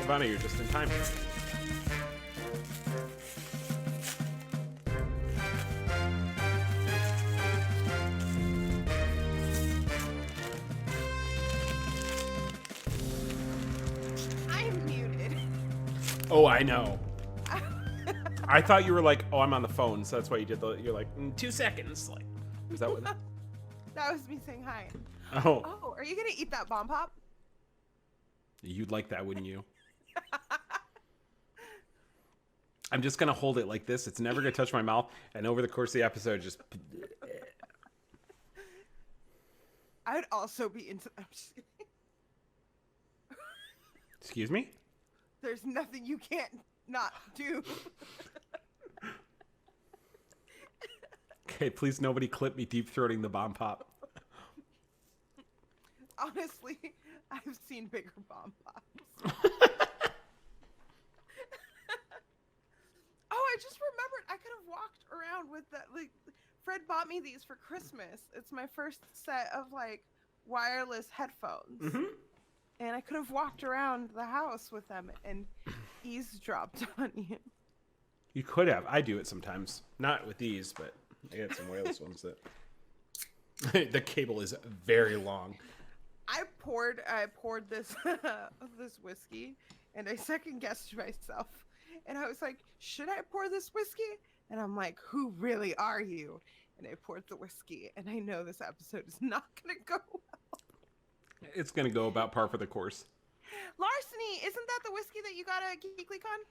Ivana, you're just in time. I'm muted. Oh, I know. I thought you were like, oh, I'm on the phone, so that's why you did the. You're like, 2 seconds. Like, is that what? That was me saying hi. Oh. Oh, are you gonna eat that bomb pop? You'd like that, wouldn't you? I'm just gonna hold it like this. It's never gonna touch my mouth, and over the course of the episode, just. I would also be into. I'm just kidding. Excuse me? There's nothing you can't not do. Okay, please nobody clip me deep throating the bomb pop. Honestly, I've seen bigger bomb pops. Oh, I just remembered I could have walked around with that. Like, Fred bought me these for Christmas. It's my first set of like wireless headphones. Mm-hmm. And I could have walked around the house with them and eavesdropped on you. You could have. I do it sometimes. Not with these, but I got some wireless ones that the cable is very long. I poured this this whiskey, and I second guessed myself, and I was like, should I pour this whiskey? And I'm like, who really are you? And I poured the whiskey, and I know this episode is not gonna go well. It's gonna go about par for the course. Larceny, isn't that the whiskey that you got at GeeklyCon?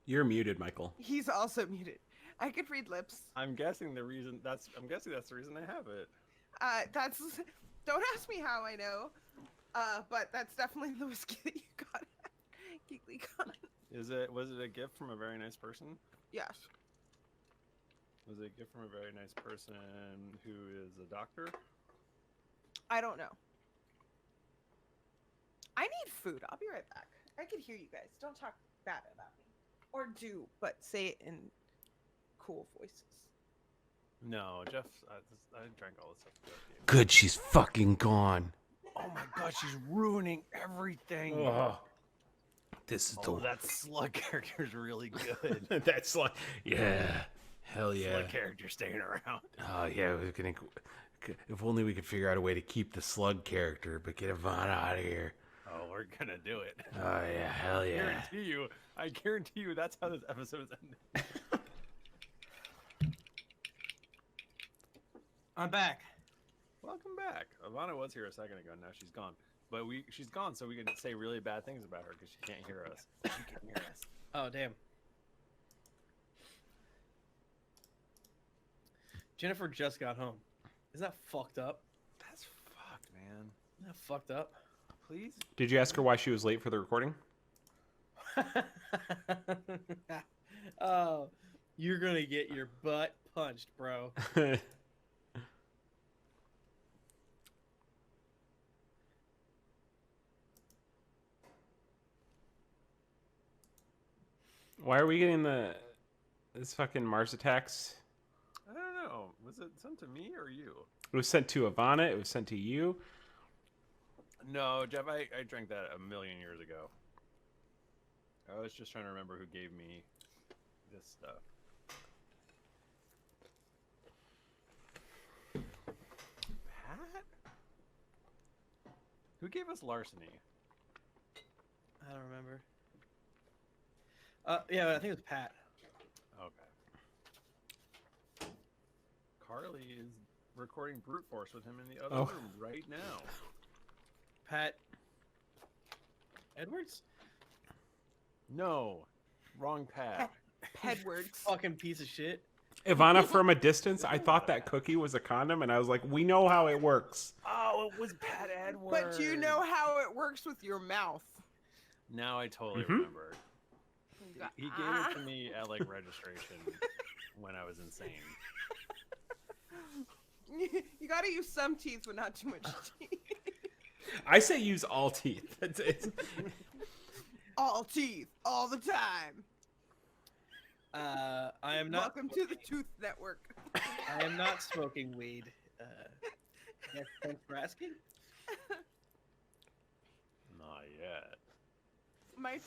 You're muted, Michael. He's also muted. I could read lips. I'm guessing that's the reason I have it. Don't ask me how I know, but that's definitely the whiskey that you got at GeeklyCon. Was it a gift from a very nice person? Yes. Was it a gift from a very nice person who is a doctor? I don't know. I need food. I'll be right back. I can hear you guys. Don't talk bad about me. Or do, but say it in cool voices. No, Jeff. I drank all this stuff. Good, she's fucking gone. Oh my god, she's ruining everything. Oh, this is That slug character is really good. That's like, yeah, hell yeah. Slug character staying around. Oh yeah, we're gonna. If only we could figure out a way to keep the slug character, but get Ivana out of here. Oh, we're gonna do it. Oh yeah, hell yeah. I guarantee you that's how this episode is ending. I'm back. Welcome back. Ivana was here a second ago. Now she's gone. But she's gone, so we can say really bad things about her because she can't hear us. She can't hear us. Oh, damn. Jennifer just got home. Isn't that fucked up? That's fucked, man. Isn't that fucked up? Please? Did you ask her why she was late for the recording? Oh, you're gonna get your butt punched, bro. Why are we getting this fucking Mars attacks? I don't know. Was it sent to me or you? It was sent to Ivana. It was sent to you. No, Jeff, I drank that a million years ago. I was just trying to remember who gave me this stuff. Pat? Who gave us larceny? I don't remember. Yeah, I think it was Pat. Okay. Carly is recording brute force with him in the other room right now. Pat Edwards? No, wrong Pat. Pedwards. Fucking piece of shit. Ivana, from a distance, I thought that cookie was a condom, and I was like, we know how it works. Oh, it was Pat Edwards. But you know how it works with your mouth. Now I totally Mm-hmm. remember. He gave it to me at like registration when I was insane. You gotta use some teeth, but not too much teeth. I say use all teeth. It's All teeth, all the time. I am not. Welcome to the Tooth Network. I am not smoking weed. Thanks for asking. Not yet. My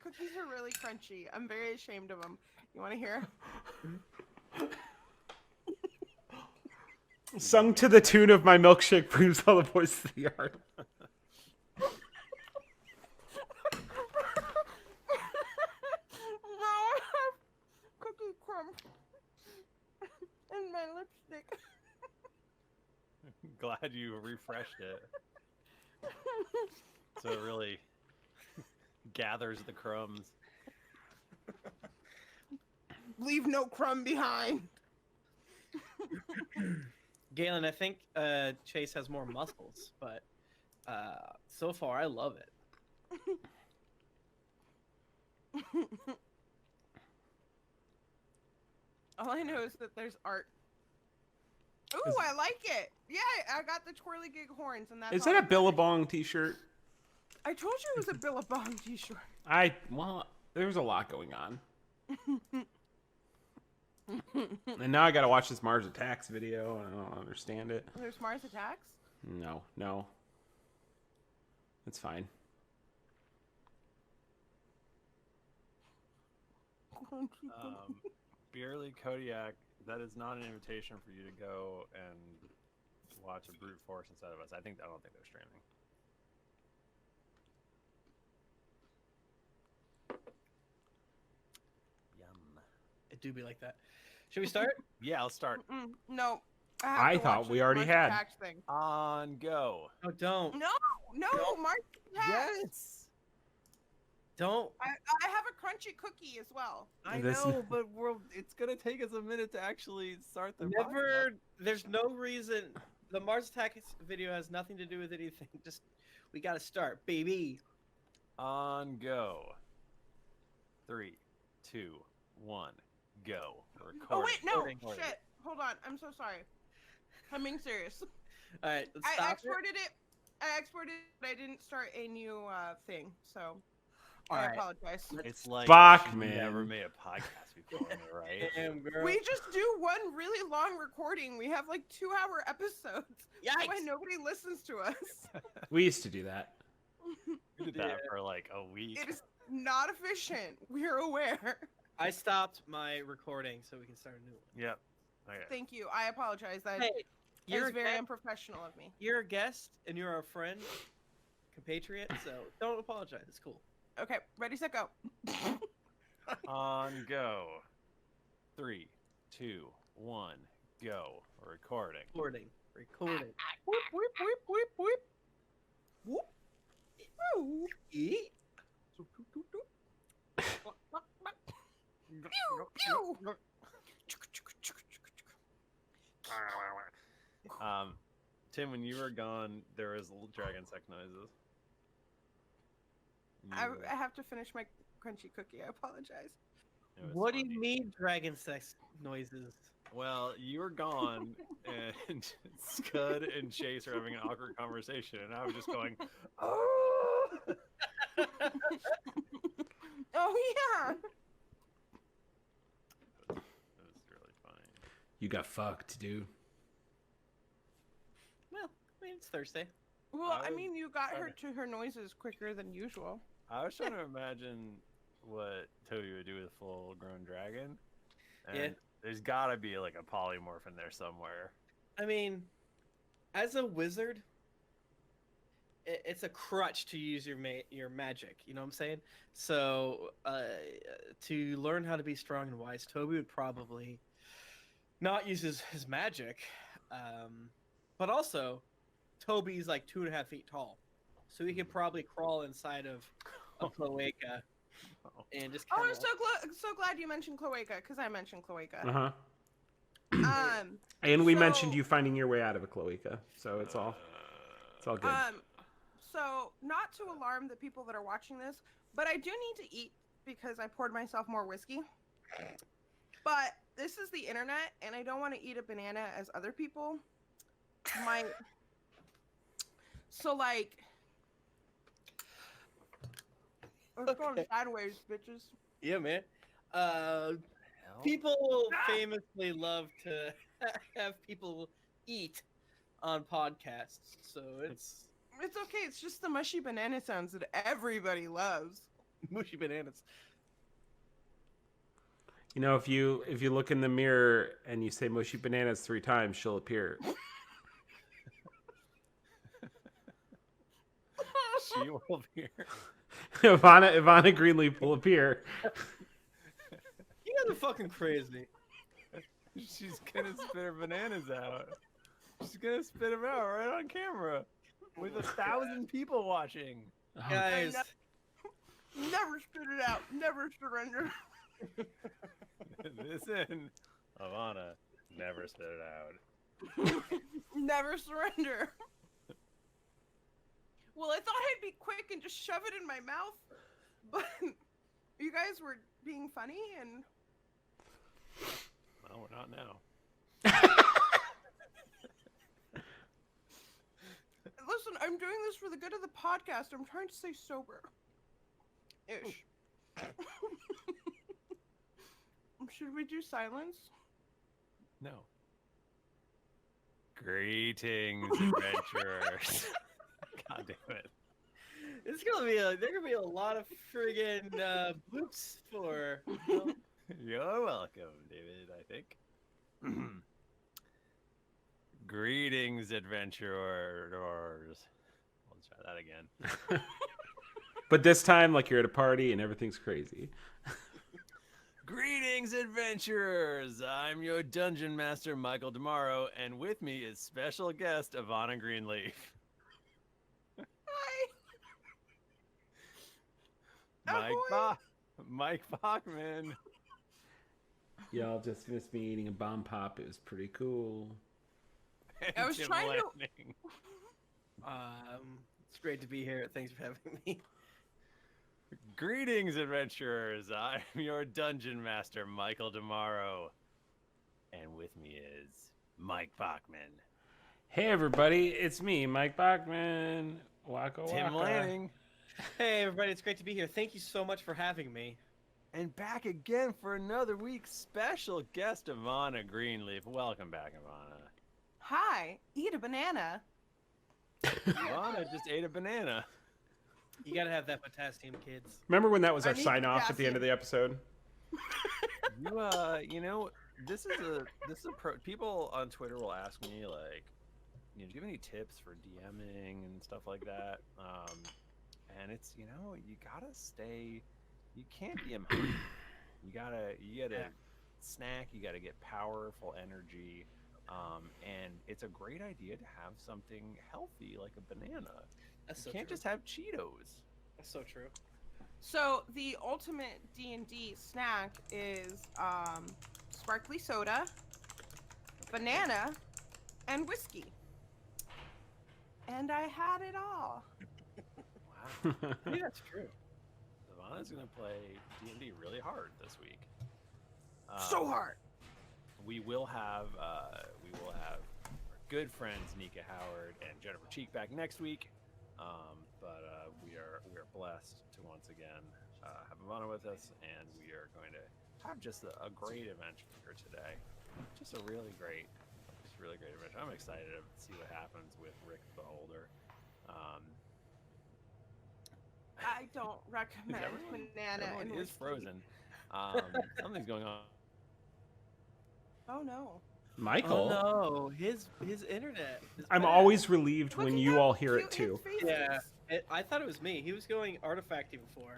cookies are really crunchy. I'm very ashamed of them. You want to hear? Sung to the tune of "My milkshake brings all the boys to the yard." Now I have cookie crumbs in my lipstick. Glad you refreshed it. So it really gathers the crumbs. Leave no crumb behind. Galen, I think Chase has more muscles, but so far I love it. All I know is that there's art. Ooh, I like it. Yeah, I got the twirly gig horns, and that's. Is all that a I got. Billabong t-shirt? I told you it was a Billabong t-shirt. Well, there's a lot going on. And now I gotta watch this Mars Attacks video, and I don't understand it. There's Mars Attacks? No. It's fine. Beerly Kodiak, that is not an invitation for you to go and watch a brute force instead of us. I don't think they're streaming. Yum. It do be like that. Should we start? Yeah, I'll start. No. have I to thought watch we this already Mars had. Attacks Thing. On go. No, don't. No, Mars Attacks. Don't. I have a crunchy cookie as well. I This- know, but it's gonna take us a minute to actually start the Never. There's no reason. The Mars Attacks video has nothing to do with anything. Just we gotta start, baby. On go. 3, 2, 1, go. Recording. Oh wait, no, Recording. shit. Hold on, I'm so sorry. I'm being serious. All right, let's I stop exported it. I exported it, but I didn't start a new thing, so All I right. apologize. It's like Bachmann. you never made a podcast before, right? Damn, girl. We just do one really long recording. We have like 2-hour episodes. That's why Yikes. nobody listens to us. We used to do that. We did that for like a week. It is not efficient. We're aware. I stopped my recording so we can start a new one. Yep. Okay. Thank you. I apologize. That Hey, is you're a very guest, unprofessional of me. you're a guest and you're our friend, compatriot, so don't apologize. It's cool. Okay, ready, set, go. On go. 3, 2, 1, go. Recording. Recording. Whoop, whoop, whoop, whoop, whoop. Whoop. Woo. Eat. Pew, pew. Tim, when you were gone, there was little dragon sex noises. I have to finish my crunchy cookie. I apologize. It was What do funny. you mean dragon sex noises? Well, you were gone, and Skud and Chase are having an awkward conversation, and I was just going, "Oh!" Oh yeah. It was really funny. You got fucked, dude. Well, I mean, it's Thursday. Well, I I mean, you got her okay. to her noises quicker than usual. I was trying to imagine what Toby would do with a full-grown dragon. And Yeah. there's got to be like a polymorph in there somewhere. I mean, as a wizard, it's a crutch to use your magic. You know what I'm saying? So, to learn how to be strong and wise, Toby would probably not use his magic. But also, Toby's like 2.5 feet tall, so he could probably crawl inside of a cloaca and just. Oh, Kinda... I'm so glad you mentioned cloaca because I mentioned cloaca. Uh-huh. And we so- mentioned you finding your way out of a cloaca, so it's all good. So not to alarm the people that are watching this, but I do need to eat because I poured myself more whiskey. But this is the internet, and I don't want to eat a banana as other people might. So like, it's going sideways, bitches. Yeah, man. People famously love to have people eat on podcasts, so it's It's okay. It's just the mushy banana sounds that everybody loves. Mushy bananas. You know, if you look in the mirror and you say "mushy bananas" 3 times, she'll appear. She will appear. Ivana Greenleaf will appear. You guys are fucking crazy. She's gonna spit her bananas out. She's gonna spit them out right on camera with 1,000 people watching. Guys, Never spit it out. Never surrender. Listen, Ivana, never spit it out. Never surrender. Well, I thought I'd be quick and just shove it in my mouth, but you guys were being funny and. Well, we're not now. Listen, I'm doing this for the good of the podcast. I'm trying to stay sober. Ish. Should we do silence? No. Greetings, adventurers. God damn it. it's gonna be there gonna be a lot of friggin' bloops for. You're welcome, David, I think. Greetings, adventurers. Let's try that again. But this time, like you're at a party and everything's crazy. Greetings, adventurers! I'm your dungeon master, Michael DiMauro, and with me is special guest Ivana Greenleaf. Hi. Mike Bachmann. Y'all just missed me eating a bomb pop. It was pretty cool. I was Tim trying to- Lanning. It's great to be here. Thanks for having me. Greetings, adventurers! I'm your dungeon master, Michael DiMauro, and with me is Mike Bachmann. Hey everybody, it's me, Mike Bachmann. Waka waka. Tim Lanning. Hey everybody, it's great to be here. Thank you so much for having me. And back again for another week's special guest, Ivana Greenleaf. Welcome back, Ivana. Hi. Eat a banana. Ivana just ate a banana. You gotta have that potassium, kids. Remember when that was I our need sign off at the end of the episode? You know, this is a people on Twitter will ask me like, do you have any tips for DMing and stuff like that? And it's, you gotta stay. You can't DM hungry. You gotta snack. You gotta get powerful energy. And it's a great idea to have something healthy like a banana. That's You so can't true. just have Cheetos. That's so true. So the ultimate D&D snack is sparkly soda, banana, and whiskey. And I had it all. Wow. I think that's true. Ivana's gonna play D&D really hard this week. So hard. We will have our good friends Nika Howard and Jennifer Cheek back next week. But we are blessed to once again have Ivana with us, and we are going to have just a great adventure here today. Just a really great adventure. I'm excited to see what happens with Rick the Beholder. I don't recommend banana and Everyone is whiskey. frozen. Something's going on. Oh no. Michael, Oh no, his internet. is I'm bad. always relieved Look when at you how all hear it cute too. his face Yeah, is. I thought it was me. He was going artifacting before.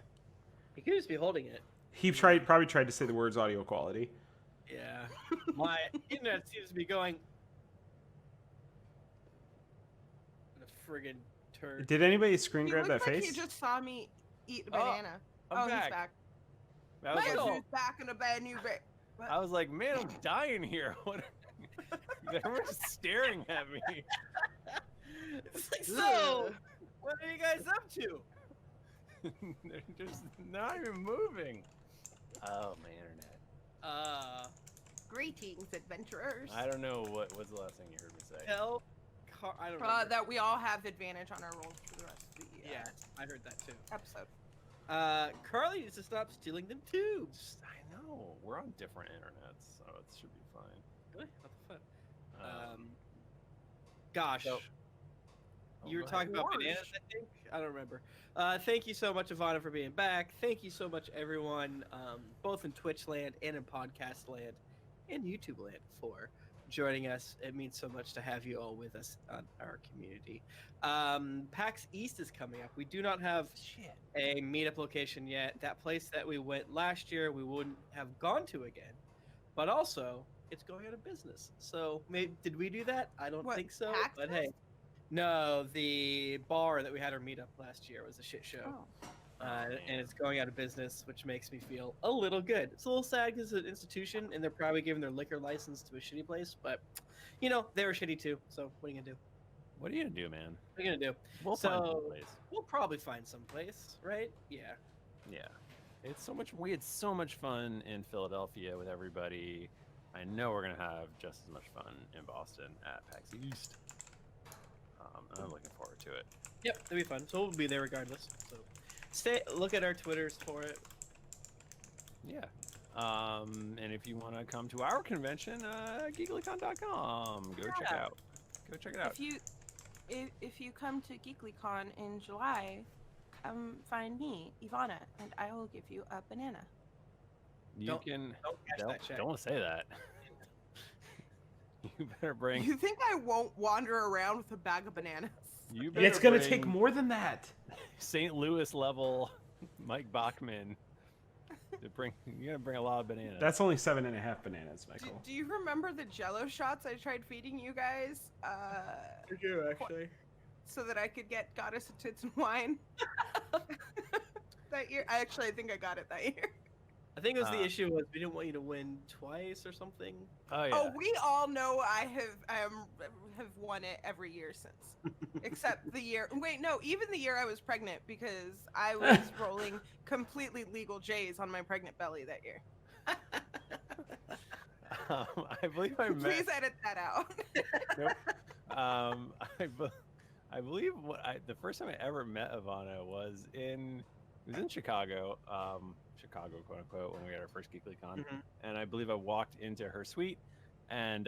He could just be holding it. He probably tried to say the words audio quality. Yeah, my internet seems to be going. The friggin' turd. Did anybody screen He grab that looked like face? He just saw me eat a Oh, banana. I'm He's back. back. I was, Michael! like, He's back in a bad new bed. I was like, man, I'm dying here. What? Everyone's staring at me. It's like, so, what are you guys up to? They're just not even moving. Oh, my internet. Greetings, adventurers. I don't know what's the last thing you heard me say. Tell I don't know. That we all have advantage on our rolls for the rest of the Yeah, I heard that too. episode. Carly needs to stop stealing them tubes. I know. We're on different internets, so it should be fine. Really? What the fuck? Gosh. So- You were talking about bananas, I think. I don't remember. Thank you so much, Ivana, for being back. Thank you so much, everyone, both in Twitch land and in podcast land and YouTube land, for joining us. It means so much to have you all with us on our community. PAX East is coming up. We do not have a meetup location yet. That place that we went last year, we wouldn't have gone to again. But also, it's going out of business. So, maybe, did we do that? I don't think so. PAX But hey. No, the bar that we had our meetup last year was a shit show. And it's going out of business, which makes me feel a little good. It's a little sad because it's an institution, and they're probably giving their liquor license to a shitty place. But, you know, they were shitty too. So what are you going to do? What are you going to do, man? What are you going to do? We'll find some place. We'll probably find some place, right? Yeah. Yeah. It's so much. We had so much fun in Philadelphia with everybody. I know we're going to have just as much fun in Boston at PAX East. I'm looking forward to it. Yep, it'll be fun. So we'll be there regardless. So look at our Twitters for it. Yeah. And if you want to come to our convention, GeeklyCon.com. Go check it out. If you come to GeeklyCon in July, come find me, Ivana, and I will give you a banana. Don't say that. You better bring. You think I won't wander around with a bag of bananas? It's gonna take more than that. St. Louis level Mike Bachmann. You're gonna bring a lot of bananas. That's only 7.5 bananas, Michael. Do you remember the Jello shots I tried feeding you guys? I do, actually. So that I could get Goddess of Tits and Wine that year. I think I got it that year. I think it was the issue was we didn't want you to win twice or something. Oh yeah. Oh, we all know I have won it every year since, except the year. Wait, no, even the year I was pregnant, because I was rolling completely legal J's on my pregnant belly that year. I believe I met. Please edit that out. Nope. I believe the first time I ever met Ivana was in Chicago. Chicago, quote unquote, when we had our first GeeklyCon, and I believe I walked into her suite, and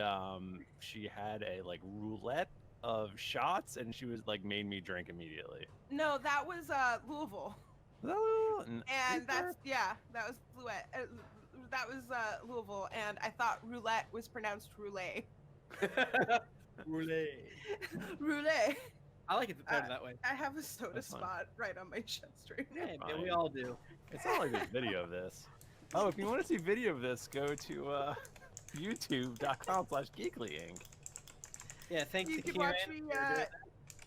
she had a roulette of shots, and she was made me drink immediately. No, that was Louisville. Was that Louisville? And that was roulette. That was Louisville, and I thought roulette was pronounced roulette. Roulette. Roulette. I like it better that way. I have a soda spot right on my chest right now. Yeah, we all do. It's not like there's video of this. Oh, if you want to see video of this, go to youtube.com/GeeklyInc. Yeah, thanks you to can Kieran. watch me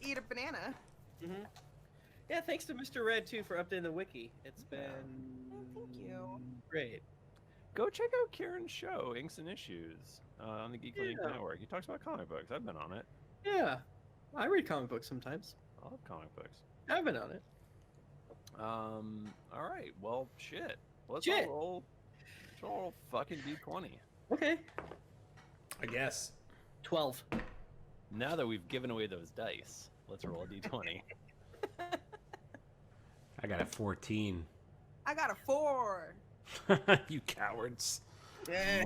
eat a banana. Yeah, thanks to Mr. Red too for updating the wiki. It's been thank you. Great. Go check out Kieran's show, Inks and Issues, on the GeeklyInc network. He talks about comic books. I've been on it. Yeah, I read comic books sometimes. I love comic books. I've been on it. All right. Well, shit. Let's all roll fucking D20. Okay. I guess. 12. Now that we've given away those dice, let's roll a D20. I got a 14. I got a 4. You cowards.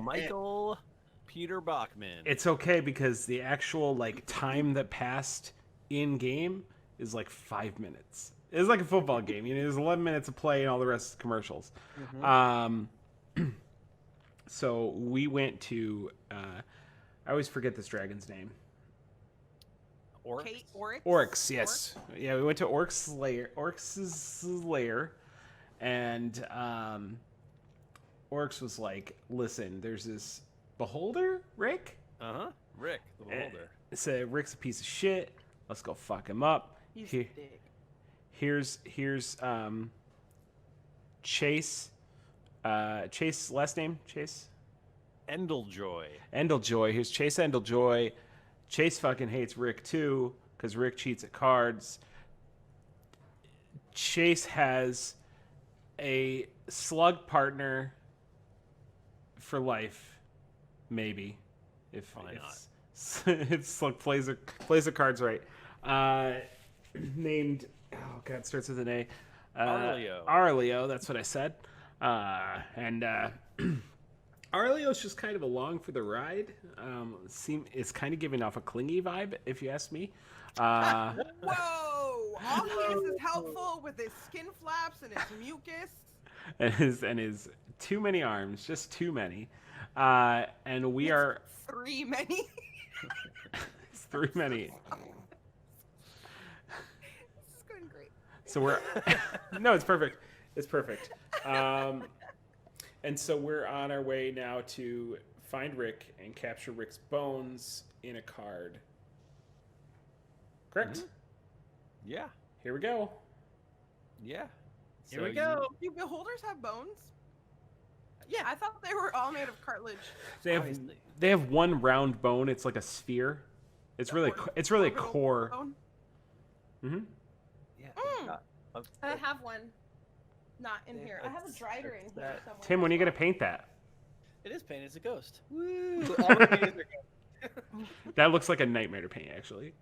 Michael Peter Bachmann. It's okay because the actual time that passed in game is 5 minutes. It's like a football game. There's 11 minutes of play and all the rest is commercials. So we went to I always forget this dragon's name. Oryx? Oryx, yes. Yeah, we went to Oryx's lair, and Oryx was like, listen, there's this beholder, Rick? Rick, the beholder. Said Rick's a piece of shit. Let's go fuck him up. He's big. Here's Chase. Chase, last name? Chase? Endeljoy. Here's Chase Endeljoy. Chase fucking hates Rick too, because Rick cheats at cards. Chase has a slug partner for life, maybe. If Slug plays the cards right. Named, oh god, starts with an A. Arleo. Arleo, that's what I said. And Arleo's just kind of along for the ride. It's kind of giving off a clingy vibe, if you ask me. Whoa! All he is helpful with his skin flaps and his mucus. and his too many arms, just too many. And we are Three many. it's three many. This is going great. So we're no, it's perfect. It's perfect. And so we're on our way now to find Rick and capture Rick's bones in a card. Correct? Mhm. Yeah. Here we go. Yeah. Here we go. Do beholders have bones? Yeah, I thought they were all made of cartilage. Obviously. They have one round bone. It's like a sphere. It's really a core. Bone? Mm-hmm. Yeah. Mm. Uh, I have one. Not in Yeah, here. I have a that's- drider in that's here that. somewhere. Tim, when are you as gonna paint that? It is painted as a ghost. Woo! All the paintings are That looks like a nightmare to paint, actually.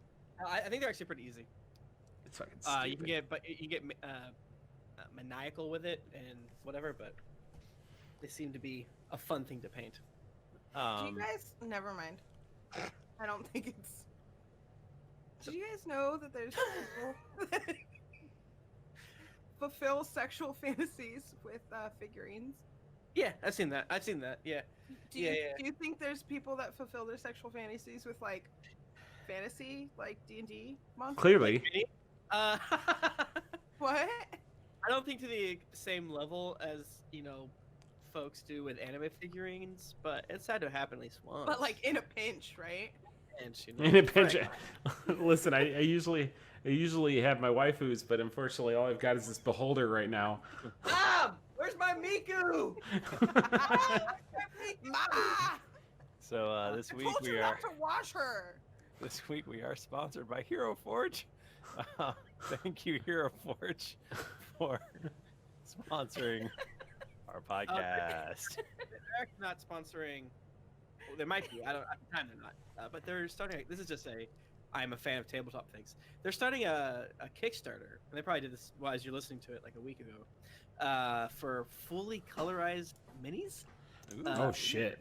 I think they're actually pretty easy. It's fucking stupid. You can get maniacal with it and whatever, but they seem to be a fun thing to paint. well. Do you guys? Never mind. I don't think it's. Did you guys know that there's people that fulfill sexual fantasies with figurines? Yeah, I've seen that. Yeah. Do Yeah, you, yeah. do you think there's people that fulfill their sexual fantasies with like fantasy, like D&D monsters? Clearly. Uh, What? I don't think to the same level as folks do with anime figurines, but it's had to happen at least once. But like in a pinch, right? And In a pinch. Right. Listen, I usually have my waifus, but unfortunately, all I've got is this beholder right now. Mom, where's my Miku? Ma! So this I week told you we are not to wash her. sponsored by Hero Forge. Thank you, Hero Forge, for sponsoring our podcast. They're actually not sponsoring. Well, they might be. I don't. At the time, they're not. But they're starting. This is just I'm a fan of tabletop things. They're starting a Kickstarter, and they probably did this as you're listening to it like a week ago, for fully colorized minis. Ooh. Oh shit!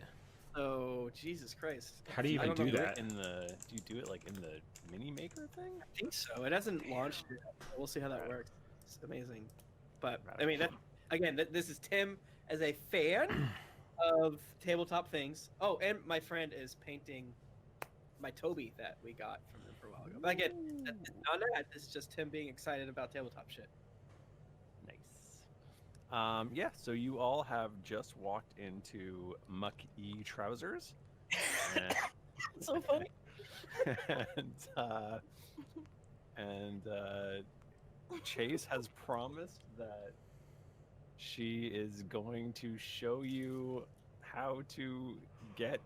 So Jesus Christ. How do you I even don't do know. that? Do you do it like in the mini maker thing? I think so. It hasn't launched yet. We'll see how that works. It's amazing. But I mean, this is Tim as a fan of tabletop things. Oh, and my friend is painting my Toby that we got from him for a while ago. But again, none of that. This is just Tim being excited about tabletop shit. Nice. Yeah. So you all have just walked into mucky trousers. And, So funny. and Chase has promised that she is going to show you how to get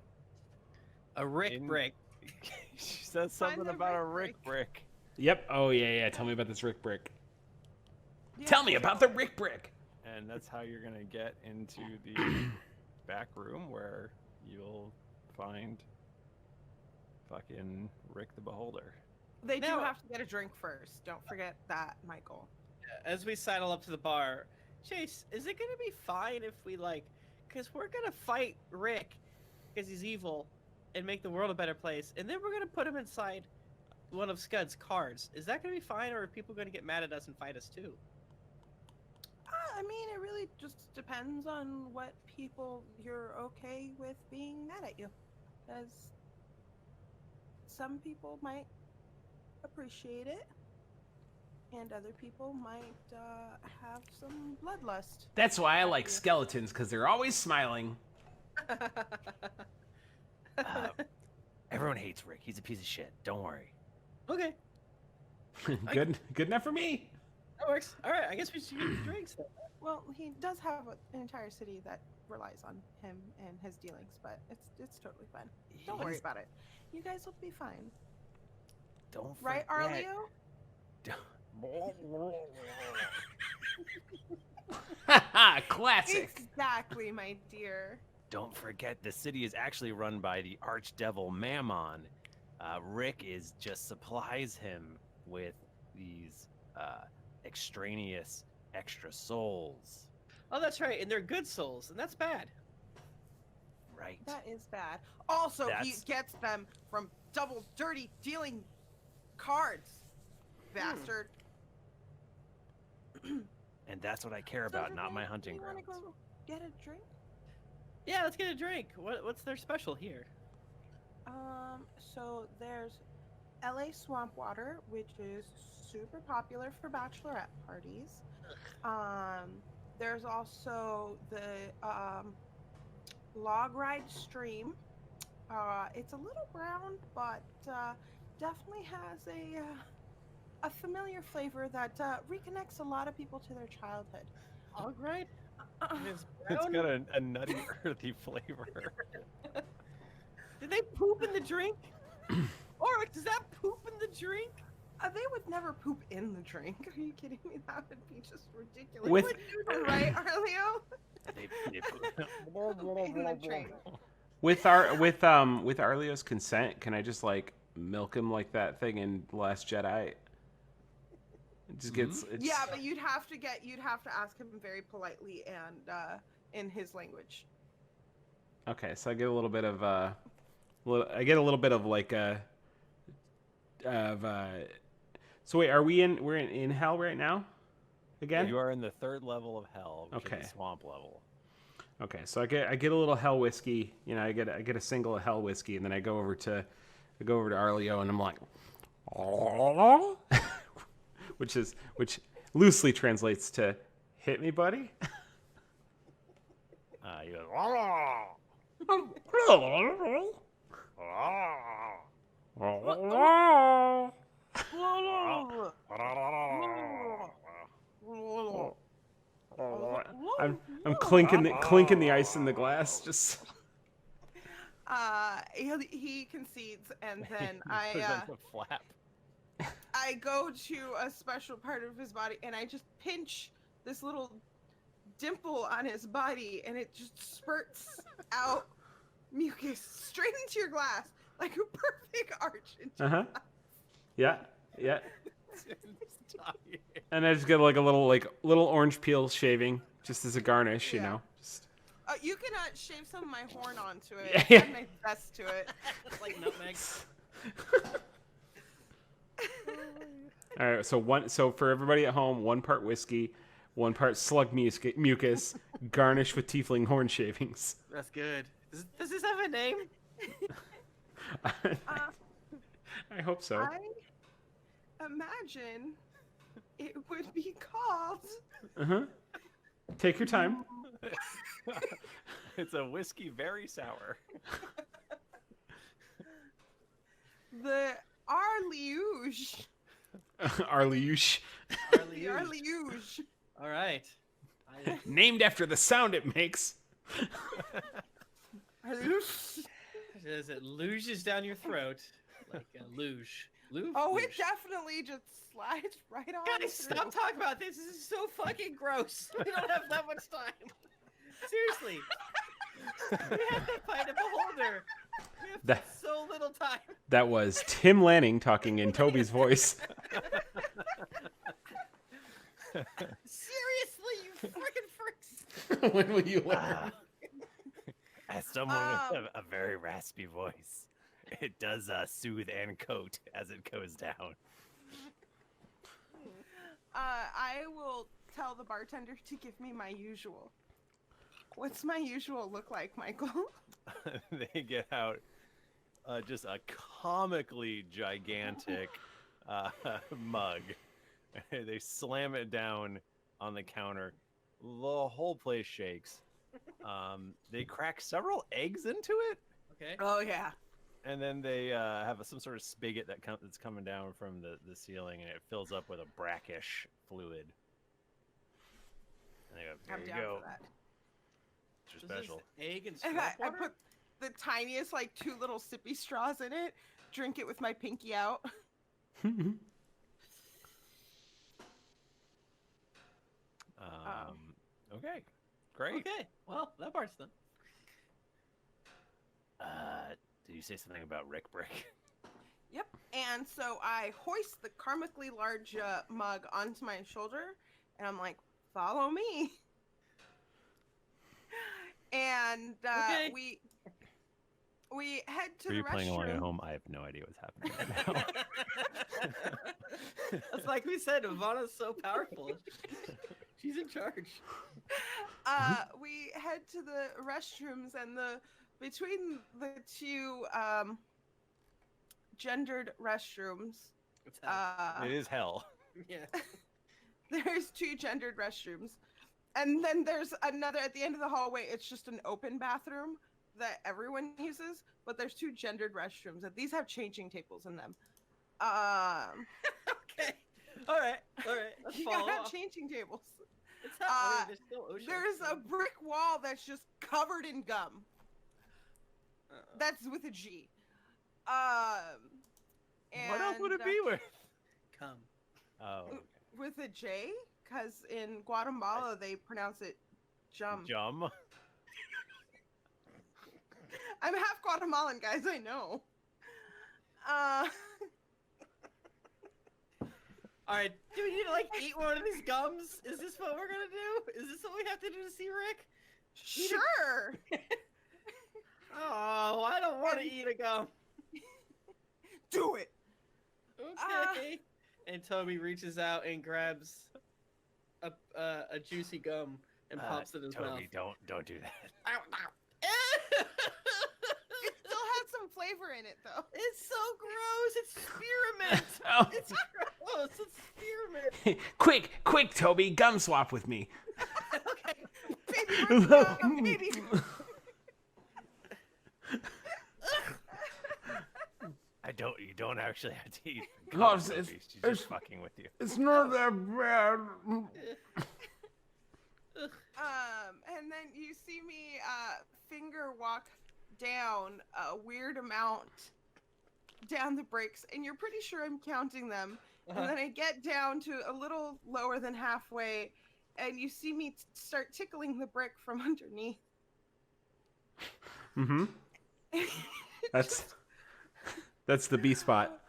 A Rick in- break. She says Find something the about a Rick Rick brick. Yep. Oh yeah. Tell me about this Rick brick. Yeah, Tell me about the Rick brick. And that's how you're gonna get into the back room where you'll find fucking Rick the Beholder. They do Now- have to get a drink first. Don't forget that, Michael. As we sidle up to the bar, Chase, is it gonna be fine if we because we're gonna fight Rick because he's evil and make the world a better place, and then we're gonna put him inside one of Scud's cards. Is that gonna be fine, or are people gonna get mad at us and fight us too? I mean, it really just depends on what people you're okay with being mad at you. Because some people might appreciate it, and other people might have some bloodlust. That's why I like skeletons, because they're always smiling. Everyone hates Rick. He's a piece of shit. Don't worry. Okay, Good enough for me. that works. All right, I guess we should get drinks then. Well, he does have an entire city that relies on him and his dealings, but it's totally fine. Don't worry about it. You guys will be fine. Don't Right, forget- Classic. Exactly, my dear. Don't forget, the city is actually run by the archdevil Mammon. Rick just supplies him with these extraneous extra souls. Oh, that's right, and they're good souls, and that's bad. right. That is bad. Also, he That's- gets them from double dirty dealing cards. Bastard. And that's what I care about, not my hunting You wanna grounds. go get a drink? Yeah, let's get a drink. What's their special here? So there's LA Swamp Water, which is super popular for bachelorette parties. There's also the Log Ride Stream. It's a little brown, but definitely has a familiar flavor that reconnects a lot of people to their childhood. All right. It's It's brown. got a nutty, earthy flavor. Did they poop in the drink? Or does that poop in the drink? They would never poop in the drink. Are you kidding me? That would be just ridiculous. With- Right, Arleo? They In the drink. With Arleo's consent, can I just like milk him like that thing in The Last Jedi? It just gets. It's, Yeah, but you'd have to ask him very politely and in his language. Okay, so I get a little bit of I get a little bit of like So wait, we're in hell right now? Again? You are in the 3rd level of hell, which Okay. is the swamp level. Okay, so I get a little hell whiskey. You know, I get a single of hell whiskey, and then I go over to Arleo, and I'm like, which loosely translates to "hit me, buddy." You I'm clinking the ice in the glass. Just He concedes, and then presents a flap. I go to a special part of his body, and I just pinch this little dimple on his body, and it just spurts out mucus straight into your glass, like a perfect arch into your glass. yeah. And I just get like a little orange peel shaving, just as a garnish, you Yeah. know. Just You can shave some of my horn onto it. Yeah. Add my best to it. Like nutmeg. all right. So for everybody at home, 1 part whiskey, 1 part slug mucus, garnished with tiefling horn shavings. That's good. Does this have a name? I hope so. I imagine it would be called. Take your time. It's a whiskey very sour. The Arliouge. Arliouche. The Arliouge. All right. Named after the sound it makes. Arliouge. As it luges down your throat like a luge. Luge? Oh, it Luge. definitely just slides right on. Guys, through. stop talking about this. This is so fucking gross. We don't have that much time. Seriously. We have to find a beholder. We have That- so little time. That was Tim Lanning talking in Toby's voice. Seriously, you freaking freaks. When will you learn? As someone with a very raspy voice, it does soothe and coat as it goes down. I will tell the bartender to give me my usual. What's my usual look like, Michael? They get out just a comically gigantic mug. They slam it down on the counter. The whole place shakes. They crack several eggs into it, Okay. Oh yeah. and then they have some sort of spigot that's coming down from the ceiling, and it fills up with a brackish fluid. And they go, I'm "Here you down go. for that. It's your This is special." egg and And swamp I water? put the tiniest, like 2 little sippy straws in it. Drink it with my pinky out. Okay, great. Okay. Well, that part's done. Did you say something about Rick Brick? Yep. And so I hoist the karmically large mug onto my shoulder, and I'm like, "Follow me." And Okay. we we head to For the you playing along at restroom. home, I have no idea what's happening right now. It's like we said, Ivana's so powerful. She's in charge. We head to the restrooms, and between the two gendered restrooms, It's hell. It is hell. Yeah. there's two gendered restrooms, and then there's another at the end of the hallway. It's just an open bathroom that everyone uses, but there's two gendered restrooms, and these have changing tables in them. Okay. All right. Let's You follow gotta have up. changing tables. It's hell. I mean, there's still ocean. There's a brick wall that's just covered in gum. Uh-oh. That's with a G. What else would it be with? Come. Oh, okay. With a J? Because in Guatemala they pronounce it jum. Jum. I'm half Guatemalan, guys. I know. All right. Do we need to eat one of these gums? Is this what we're gonna do? Is this what we have to do to see Rick? Sure. Oh, I don't want to eat a gum. Do it. Okay. And Toby reaches out and grabs a juicy gum and pops it in his Toby, don't do that. mouth. It still has some flavor in it, though. It's so gross. It's spearmint. Oh. It's gross. It's spearmint. Quick, Toby, gum swap with me. Okay. Baby, where's the gum? Baby. You don't actually have to eat. No, gum, it's- Toby. She's it's- just fucking with you. It's not that bad. And then you see me finger walk down a weird amount down the bricks, and you're pretty sure I'm counting them. And then I get down to a little lower than halfway, and you see me start tickling the brick from underneath. Mm-hmm. That's the B spot.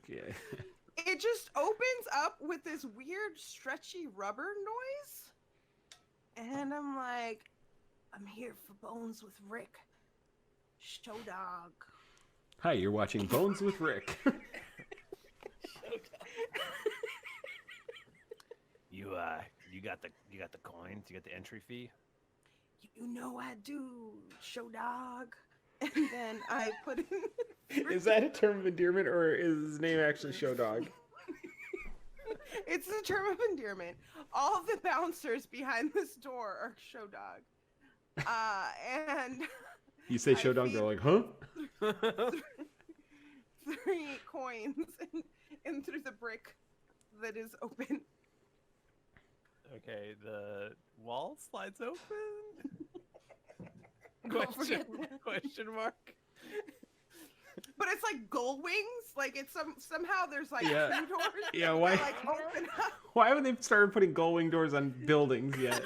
Yeah. It just opens up with this weird stretchy rubber noise, and I'm like, I'm here for Bones with Rick. Show dog. Hi, you're watching Bones with Rick. You got the coins. You got the entry fee. You know I do, show dog. And then I put in. Is that a term of endearment, or is his name actually Show Dog? It's a term of endearment. All of the bouncers behind this door are show dog. And You say Show Dog, they're like, huh? 3 coins in through the brick that is open. Okay, the wall slides open. Don't forget Question mark. But it's like gull wings. Like it's somehow there's like Yeah. 2 doors. Yeah, why? That, like open up. Why haven't they started putting gull wing doors on buildings yet?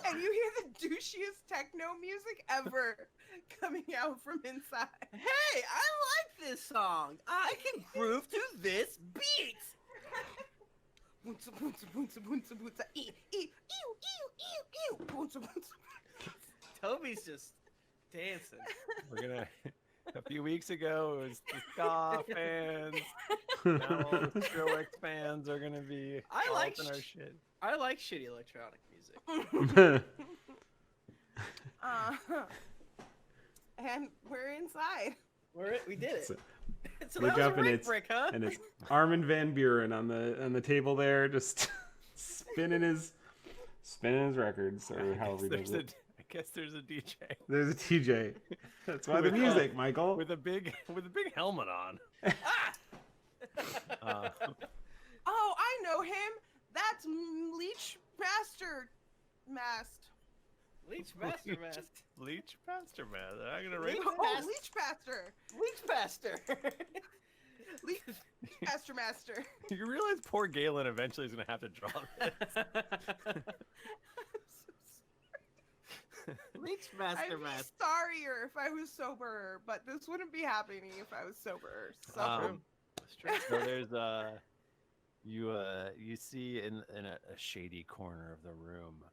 And you hear the douchiest techno music ever coming out from inside. Hey, I like this song. I can groove to this beat. Boonsa, boonsa, boonsa, boonsa, boonsa, ew, ew, ew, ew, ew, boonsa, boonsa. Toby's just dancing. We're gonna. A few weeks ago, it was the ska fans. Now all the Skrillex fans are gonna be I all like up in our shit. I like shitty electronic music. And we're inside. We did it. So, So look that was up a and Rick it's brick, huh? and it's Armin van Buren on the table there, just spinning his records, or however he does it. I guess there's a DJ There's a TJ. That's why the With, music, Michael. with a big helmet on. Oh, I know him. That's Leech Master Mast. Leech Master Mask. Leech Master Man. They're not gonna rate Leech it? Oh, Mast- Leech Master. Leech Master. Leech Master. You realize poor Galen eventually is gonna have to draw this. Leech I'd Master be Mask. sorrier if I was sober, but this wouldn't be happening if I was sober. So So there's you see in a shady corner of the room,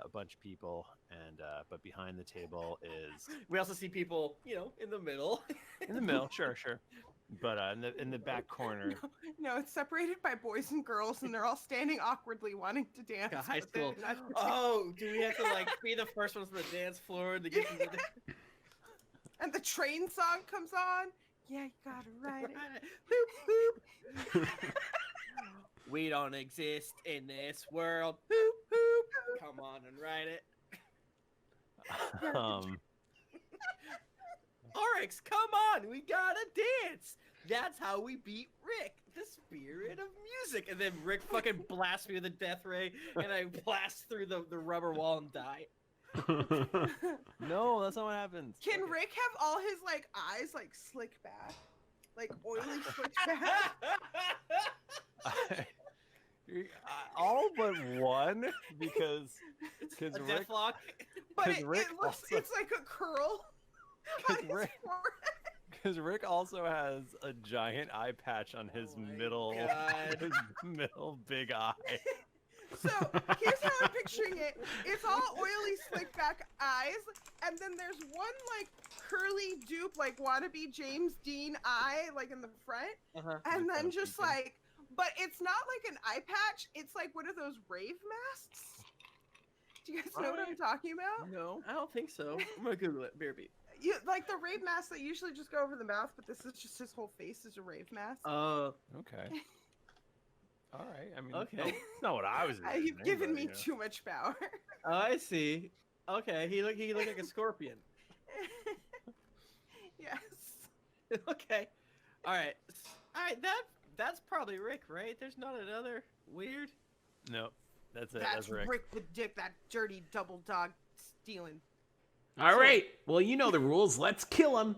a bunch of people, and but behind the table is We also see people, in the middle. in the middle. Sure. But in the back corner, No, it's separated by boys and girls, and they're all standing awkwardly wanting to dance. Like a high but they're school. not- Oh, do we have to be the first ones on the dance floor to get to the And the train song comes on. Yeah, you gotta ride it. Boop, boop. We don't exist in this world. Boop, boop. Come on and ride it. Oryx, come on, we gotta dance. That's how we beat Rick, the spirit of music. And then Rick fucking blasts me with a death ray, and I blast through the rubber wall and die. no, that's not what happens. Can Okay. Rick have all his eyes slick back, oily slick back? All but one, because A Rick, deathlock. But 'Cause it Rick looks also- it's like a curl. on his Rick- forehead. because Rick also has a giant eye patch on his Oh my middle, God. his middle big eye. So here's how I'm picturing it. It's all oily, slick back eyes, and then there's one curly dupe, wannabe James Dean eye, in the front, Uh-huh. and then Kind of just peeking. but it's not an eye patch. It's one of those rave masks. Do you guys know what I'm talking about? No, I don't think so. I'm gonna Google it. BRB. You the rave masks that usually just go over the mouth, but this is just his whole face is a rave mask. Okay. All right. I mean, Okay. no, not what I was. You've envisioning, given but, me you know. too much power. Oh, I see. Okay, he looked like a scorpion. Yes. Okay. All right. That's probably Rick, right? There's not another weird. No, that's it. That's That's Rick. Rick the Dick, that dirty double dog stealing. All right. Well, you know the rules. Let's kill him.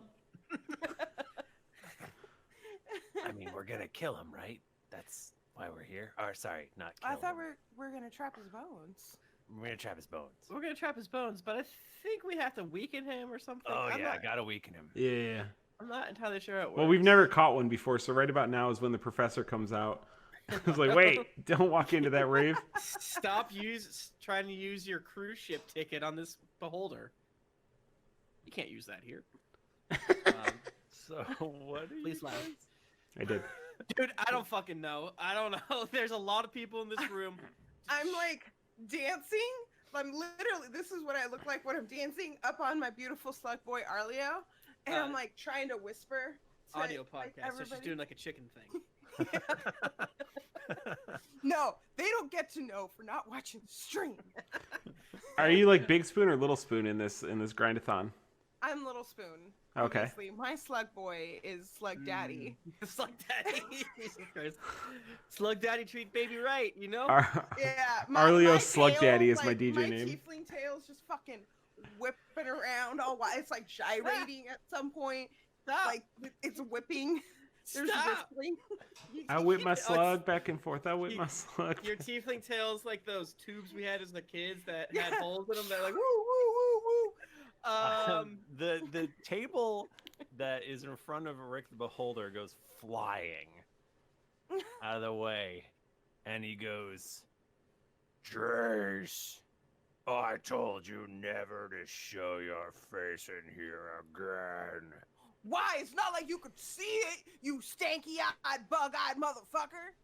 I mean, we're gonna kill him, right? That's why we're here. Or sorry, not kill I thought him. we're gonna trap his bones. We're gonna trap his bones. We're gonna trap his bones, but I think we have to weaken him or something. Oh I'm yeah, I not, gotta weaken him. Yeah. I'm not entirely sure how it works. Well, we've never caught one before, so right about now is when the professor comes out. It's like, wait, don't walk into that rave. Stop trying to use your cruise ship ticket on this beholder. You can't use that here. So what? Are Please you laugh. guys- I did. Dude, I don't fucking know. I don't know. There's a lot of people in this room. I'm dancing. I'm literally. This is what I look like when I'm dancing up on my beautiful slug boy Arleo, and I'm trying to whisper. To, Audio podcast, so she's everybody. doing like a chicken thing. No, they don't get to know for not watching the stream. Are you Big Spoon or Little Spoon in this grindathon? I'm Little Spoon. Okay. Obviously. My slug boy is Slug Daddy. Slug Daddy. Jesus Christ. Slug Daddy treat baby right, you know? Yeah, Arleo my Slug tail, Daddy is my DJ my name. tiefling tail's just fucking whipping around all while it's gyrating at some point. Stop. It's whipping. There's Stop. whistling. I whip my it's- slug back and forth. I whip You- my slug. Your tiefling tail's like those tubes we had as the kids that had Yeah. holes in them that woo, woo, woo, woo. The table that is in front of Rick the Beholder goes flying out of the way, and he goes, "Trace, I told you never to show your face in here again." Why? It's not like you could see it, you stanky-eyed, bug-eyed motherfucker.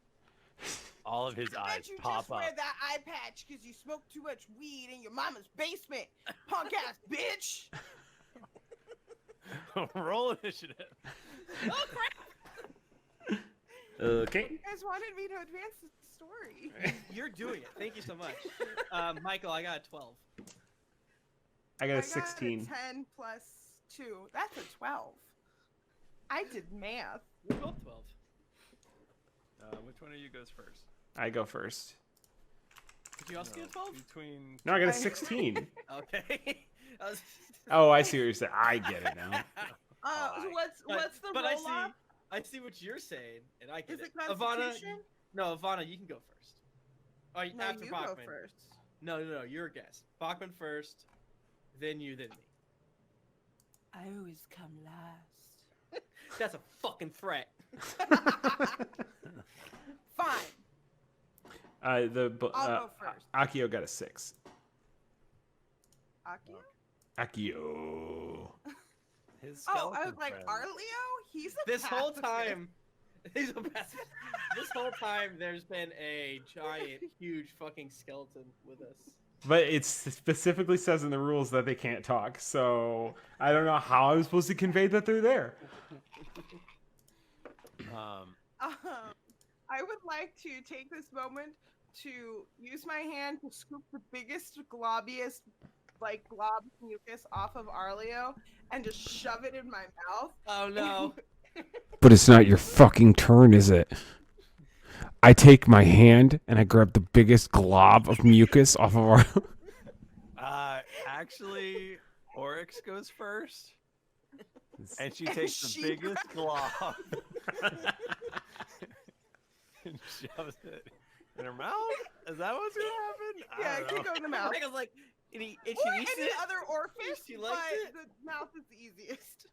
All of his I eyes bet you pop just up. wear that eye patch because you smoke too much weed in your mama's basement, punk-ass bitch. Roll initiative. Oh, crap. Okay. You guys wanted me to advance the story. You're doing it. Thank you so much. Michael, I got a 12. I got I a 16. 10 plus 2. That's a 12. I did math. We're both 12. Which one of you goes first? I go first. Did you also get a 12? Between. No, I got a 16. Okay. I was- Oh, I see what you're saying. I get it now. So what's the but roll up? I see what you're saying, and I get Is it Ivana, Constitution? no, Ivana, you can go first. Oh, No, after you Bachmann. go first. No, you're a guest. Bachmann first, then you, then me. I always come last. That's a fucking threat. Fine. I'll go first. Akio got a 6. Akio? Akio. His Oh, I skeleton was like, friend. Arleo? He's a This whole pacifist. time, he's a pacifist. This whole time, there's been a giant, huge fucking skeleton with us. But it specifically says in the rules that they can't talk, so I don't know how I was supposed to convey that they're there. I would like to take this moment to use my hand to scoop the biggest, globbiest, glob mucus off of Arleo and just shove it in my mouth. Oh no. But it's not your fucking turn, is it? I take my hand and I grab the biggest glob of mucus off of our... Actually, Oryx goes first. And she takes the biggest glob and shoves it in her mouth? Is that what's going to happen? Yeah, it could go in the mouth. I was like, and she eats Any it? other orifice, She but likes it? the mouth is the easiest.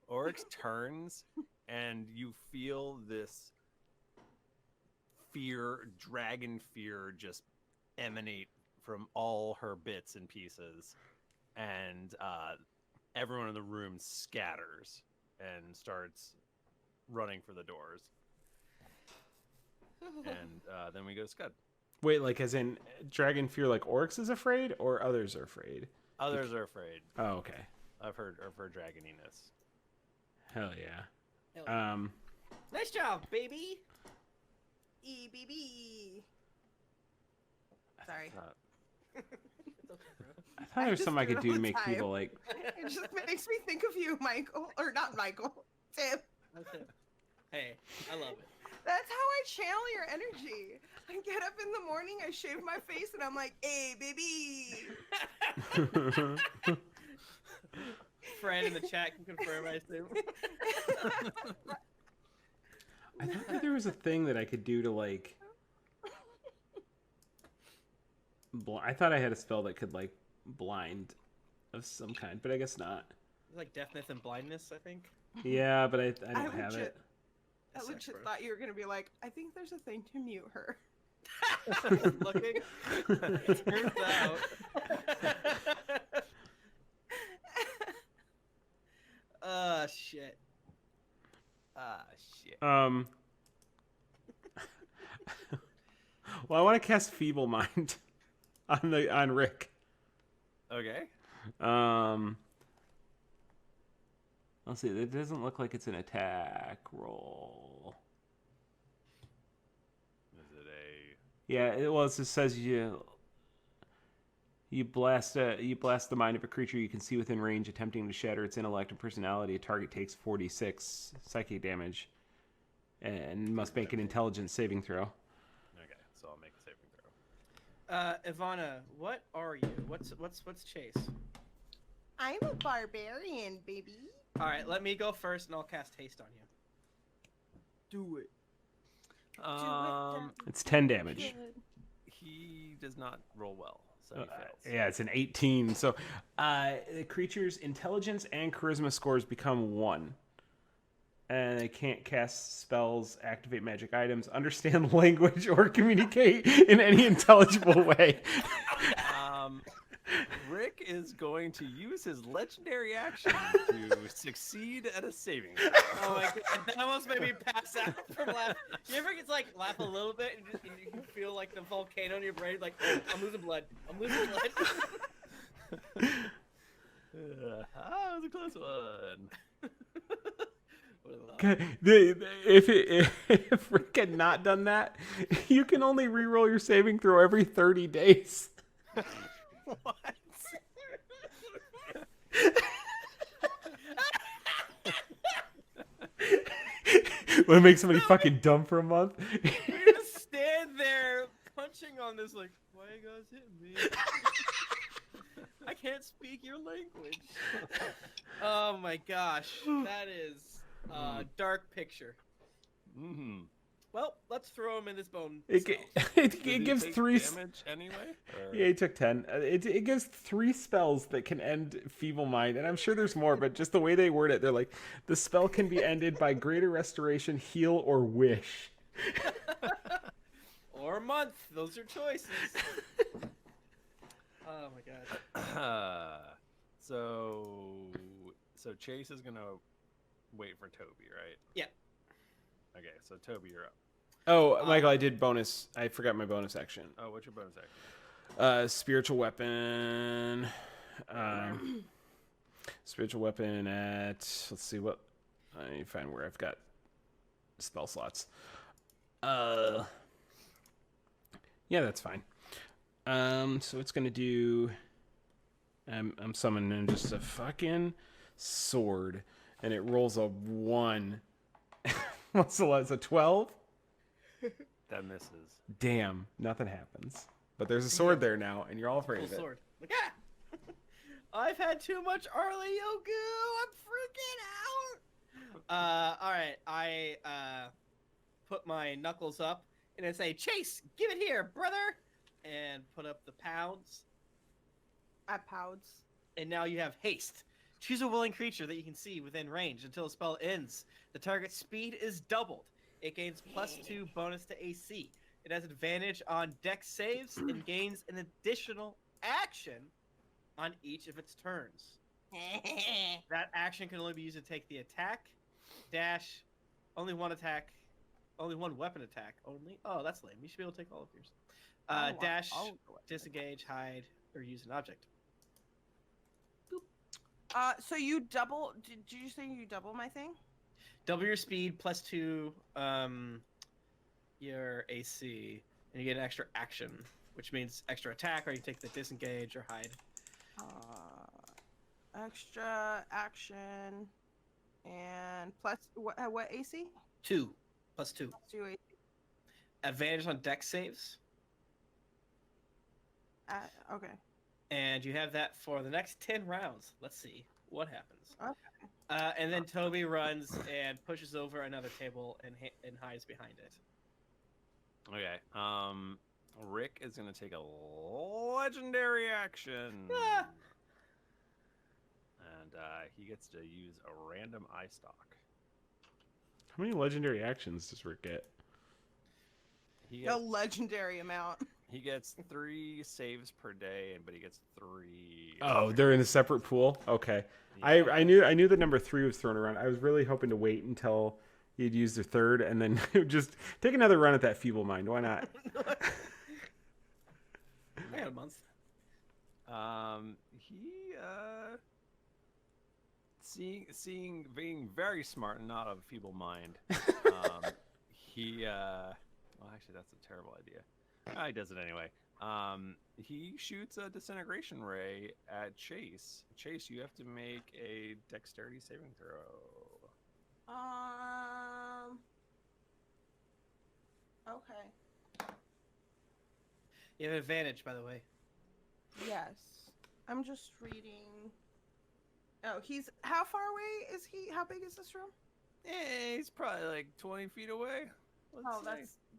Oryx turns and you feel this dragon fear just emanate from all her bits and pieces, and everyone in the room scatters and starts running for the doors. And then we go to Skud. Wait, like as in dragon fear, like Oryx is afraid, or others are afraid? Others are afraid. Oh, okay. I've heard of her dragoniness. Hell yeah. Hell yeah. Nice job, baby. EBB. Sorry. I thought there was something I could do to make people like. It just makes me think of you, Michael. Or not Michael. Tim. Hey, I love it. That's how I channel your energy. I get up in the morning, I shave my face, and I'm like, hey, baby. Friend in the chat can confirm, I assume. I thought that there was a thing that I could do to like. I thought I had a spell that could like blind of some kind, but I guess not. It's like deafness and blindness, I think. Yeah, but I don't have it. I legit thought you were gonna be like, I think there's a thing to mute her. Looking. Turns out. Shit. Shit. Well, I want to cast Feeble Mind on Rick. Okay. Let's see. It doesn't look like it's an attack roll. Is it a? Yeah. It just says you blast the mind of a creature you can see within range, attempting to shatter its intellect and personality. A target takes 46 psychic damage, and must make an intelligence saving throw. Okay, so I'll make a saving throw. Ivana, what are you? What's Chase? I'm a barbarian, baby. All right, let me go first, and I'll cast haste on you. Do it. It's 10 damage. He does not roll well, so he fails. Yeah, it's an 18. So the creature's intelligence and charisma scores become 1. And they can't cast spells, activate magic items, understand language, or communicate in any intelligible way. Rick is going to use his legendary action to succeed at a saving throw. Oh my god, that almost made me pass out from laughing. You ever get to like laugh a little bit and you can feel like the volcano in your brain, like, oh, I'm losing blood. I'm losing blood. That was a close one. If Rick had not done that, you can only reroll your saving throw every 30 days. What? Want to make somebody fucking dumb for a month? You're gonna stand there punching on this like, why you guys hitting me? I can't speak your language. Oh my gosh, that is a dark picture. Mm-hmm. Well, let's throw him in this bone. It Did he gives take 3 damage anyway. Or... Yeah, he took 10. It gives 3 spells that can end Feeble Mind, and I'm sure there's more, but just the way they word it, they're like, the spell can be ended by Greater Restoration, Heal, or Wish. Or a month. Those are choices. Oh my god. So Chase is gonna wait for Toby, right? Yeah. Okay, so Toby, you're up. Oh, Michael, I did bonus. I forgot my bonus action. Oh, what's your bonus action? Spiritual Weapon. Spiritual Weapon at... Let's see what... I need to find where I've got spell slots. Yeah, that's fine. So it's going to do... I'm summoning just a fucking sword. And it rolls a 1. What's the lot? It's a 12? That misses. Damn, nothing happens. But there's a sword there now, and you're all afraid Full of it. sword. Like, ah! I've had too much Arlie Yogu. I'm freaking out. All right. I put my knuckles up and I say, Chase, give it here, brother, and put up the pounds. At Pouds. And now you have haste. Choose a willing creature that you can see within range until the spell ends. The target's speed is doubled. It gains +2 bonus to AC. It has advantage on dex saves and gains an additional action on each of its turns. That action can only be used to take the attack, dash, only one weapon attack only. Oh, that's lame. You should be able to take all of yours. Dash, disengage, hide, or use an object. So you double? Did you say you double my thing? Double your speed +2 your AC, and you get an extra action, which means extra attack, or you take the disengage or hide. Extra action, and plus what AC? 2 +2. 2 AC. Advantage on dex saves. Okay. And you have that for the next 10 rounds. Let's see what happens. Okay. And then Toby runs and pushes over another table and hides behind it. Okay. Rick is gonna take a legendary action. Ah! And he gets to use a random eye stalk. How many legendary actions does Rick get? He A gets, legendary amount. he gets 3 saves per day, but he gets 3. Oh, they're in a separate pool? Okay. Yeah. I knew the number 3 was thrown around. I was really hoping to wait until he'd used the 3rd and then just take another run at that Feeble Mind. Why not? I got a month. Being very smart and not of feeble mind, well, actually, that's a terrible idea. He does it anyway. He shoots a disintegration ray at Chase. Chase, you have to make a dexterity saving throw. Okay. You have advantage, by the way. Yes. I'm just reading. Oh, how far away is he? How big is this room? Yeah, he's probably like 20 feet away. Oh,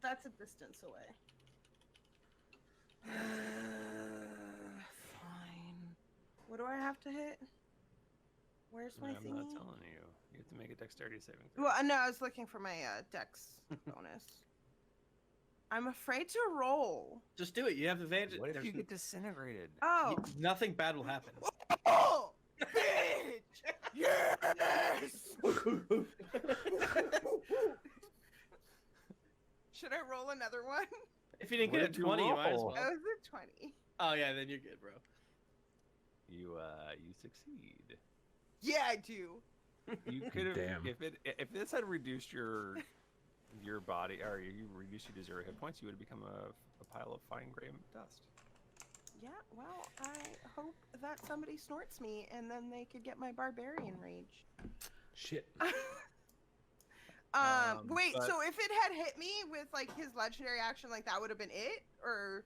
that's a distance away. Fine. What do I have to hit? Where's my I'm thingy? not telling you. You have to make a dexterity saving throw. Well, no, I was looking for my dex bonus. I'm afraid to roll. Just do it. You have advantage. What if There's you get disintegrated? Oh. nothing bad will happen. Oh, bitch! Yes! Should I roll another one? If you didn't What get a did you 20, you might as roll? well. Oh, it was a 20. Oh yeah, then you're good, bro. You succeed. Yeah, I do. You could have Damn. if this had reduced your body, or you reduced you to 0 hit points, you would have become a pile of fine gray dust. Yeah, well, I hope that somebody snorts me and then they could get my barbarian rage. Shit. Wait, but- so if it had hit me with like his legendary action, like that would have been it? Or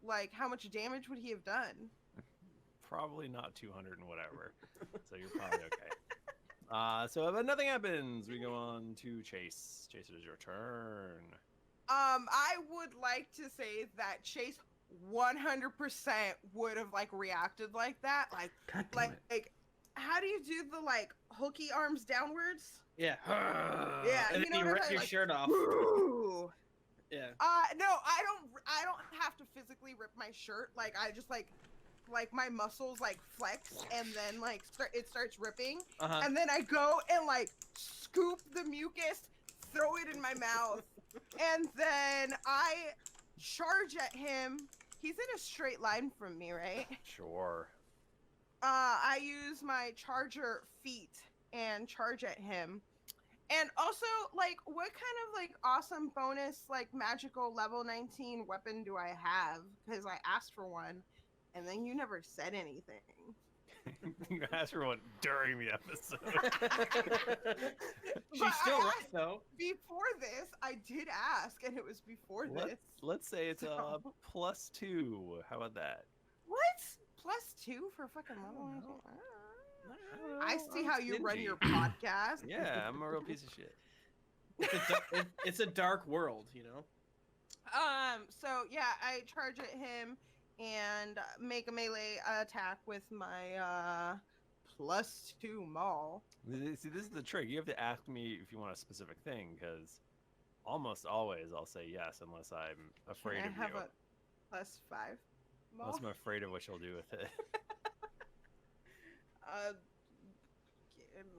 like how much damage would he have done? Probably not 200 and whatever. So you're probably okay. So if nothing happens, we go on to Chase. Chase, it is your turn. I would like to say that Chase 100% would have like reacted like that, God damn it. like how do you do the like hooky arms downwards? Yeah. Yeah, And you then know you what I'm rip saying? your Like, shirt off. "Ooh." Yeah. No, I don't have to physically rip my shirt. Like I just like my muscles like flex and then like it starts ripping, Uh-huh. and then I go and like scoop the mucus, throw it in my mouth, and then I charge at him. He's in a straight line from me, right? Sure. I use my charger feet and charge at him. And also, like, what kind of like awesome bonus like magical level 19 weapon do I have? Because I asked for one, and then you never said anything. You asked for one during the episode. She's But still I right asked- though. Before this, I did ask, and it was before this. Let's say it's a So- +2. How about that? What? +2 for fucking level 19? don't I know, see I'm how you run stingy. your podcast. Yeah, I'm a real piece of shit. It's a dark world, you know. So yeah, I charge at him and make a melee attack with my +2 maul. See, this is the trick. You have to ask me if you want a specific thing, because almost always I'll say yes, unless I'm afraid Can of I have you. a +5 maul? Unless I'm afraid of what you'll do with it.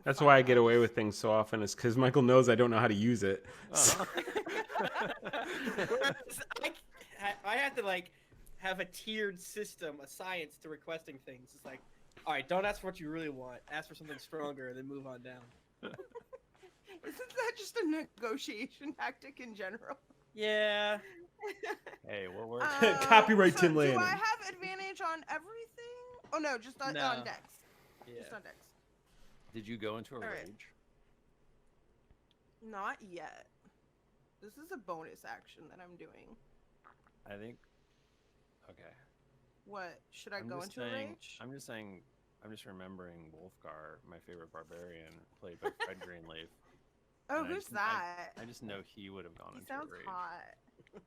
That's why I get away with things so often, is because Michael knows I don't know how to use it. Uh-huh. I have to like have a tiered system, a science to requesting things. It's like, all right, don't ask for what you really want. Ask for something stronger, and then move on down. Isn't that just a negotiation tactic in general? Yeah. Hey, we're working. Copyright Tim Do I Lanning. have advantage on everything? Oh no, just on No. Dex. Yeah. Just on Dex. Did you go into a Alright. rage? Not yet. This is a bonus action that I'm doing. I think. Okay. What? Should I I'm go just into a saying- rage? I'm just saying. I'm just remembering Wolfgar, my favorite barbarian, played by Fred Greenleaf. Oh, and I who's just- that? I just know he would have gone He into sounds a rage. hot.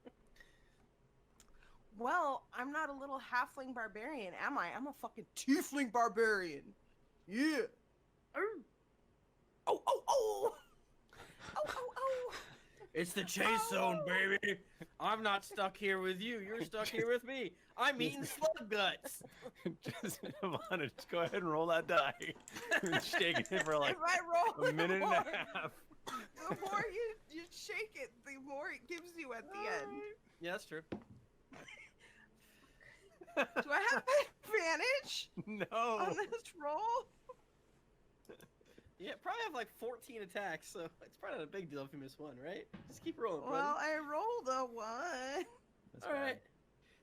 Well, I'm not a little halfling barbarian, am I? I'm a fucking tiefling barbarian. Yeah. Oh, oh, oh. Oh, oh, oh. It's the chase zone, baby. I'm not stuck here with you. You're stuck here with me. I'm eating slug guts. Just, Ivana, just go ahead and roll that die. Shaking it for like If I roll a minute and more, a half. the more you shake it, the more it gives you at the end. Yeah, that's true. Do I have advantage on No. this roll? Yeah, probably have like 14 attacks, so it's probably not a big deal if you miss one, right? Just keep rolling, bro. Well, I rolled a 1. That's All bad. right.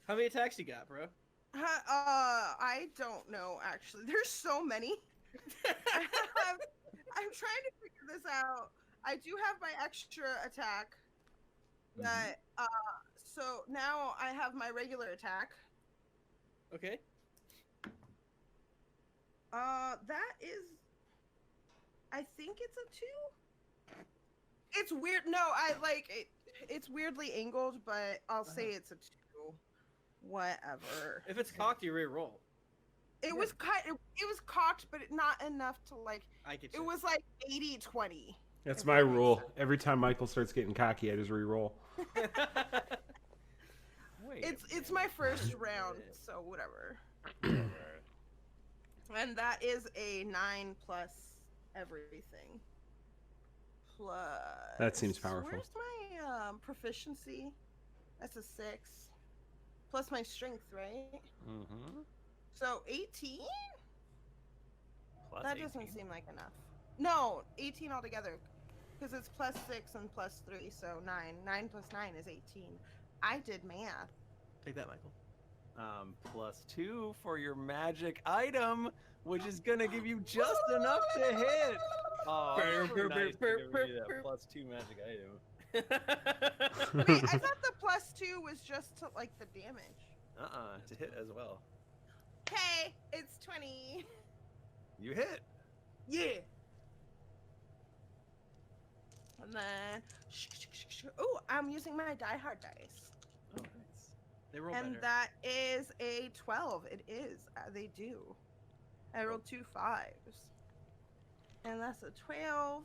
How many attacks you got, bro? I don't know actually. There's so many. I'm trying to figure this out. I do have my extra attack. That so now I have my regular attack. Okay. That is, I think it's a 2. It's weird. No, I like it. It's weirdly angled, but I'll say it's a 2. Whatever. If it's cocked, you re-roll. It was it was cocked, but not enough to like. I get It you. was like 80-20. That's If my that makes rule. sense. Every time Michael starts getting cocky, I just re-roll. Wait. It's my first round, so whatever. And that is a 9 plus everything. Plus. That seems powerful. Where's my proficiency? That's a 6. Plus my strength, right? Mm-hmm. So 18? Plus That 18. doesn't seem like enough. No, 18 altogether. Because it's plus 6 and plus 3, so 9. 9 plus 9 is 18. I did math. Take that, Michael. +2 for your magic item, which is gonna give you just enough to hit. Oh, that's so nice to give you that +2 magic item. Wait, I thought the plus 2 was just to like the damage. To hit as well. Okay, it's 20. You hit. Yeah. And then Oh, I'm using my Die Hard dice. Oh, nice. They roll And better. that is a 12. It is. They do. I rolled 2 5s. And that's a 12.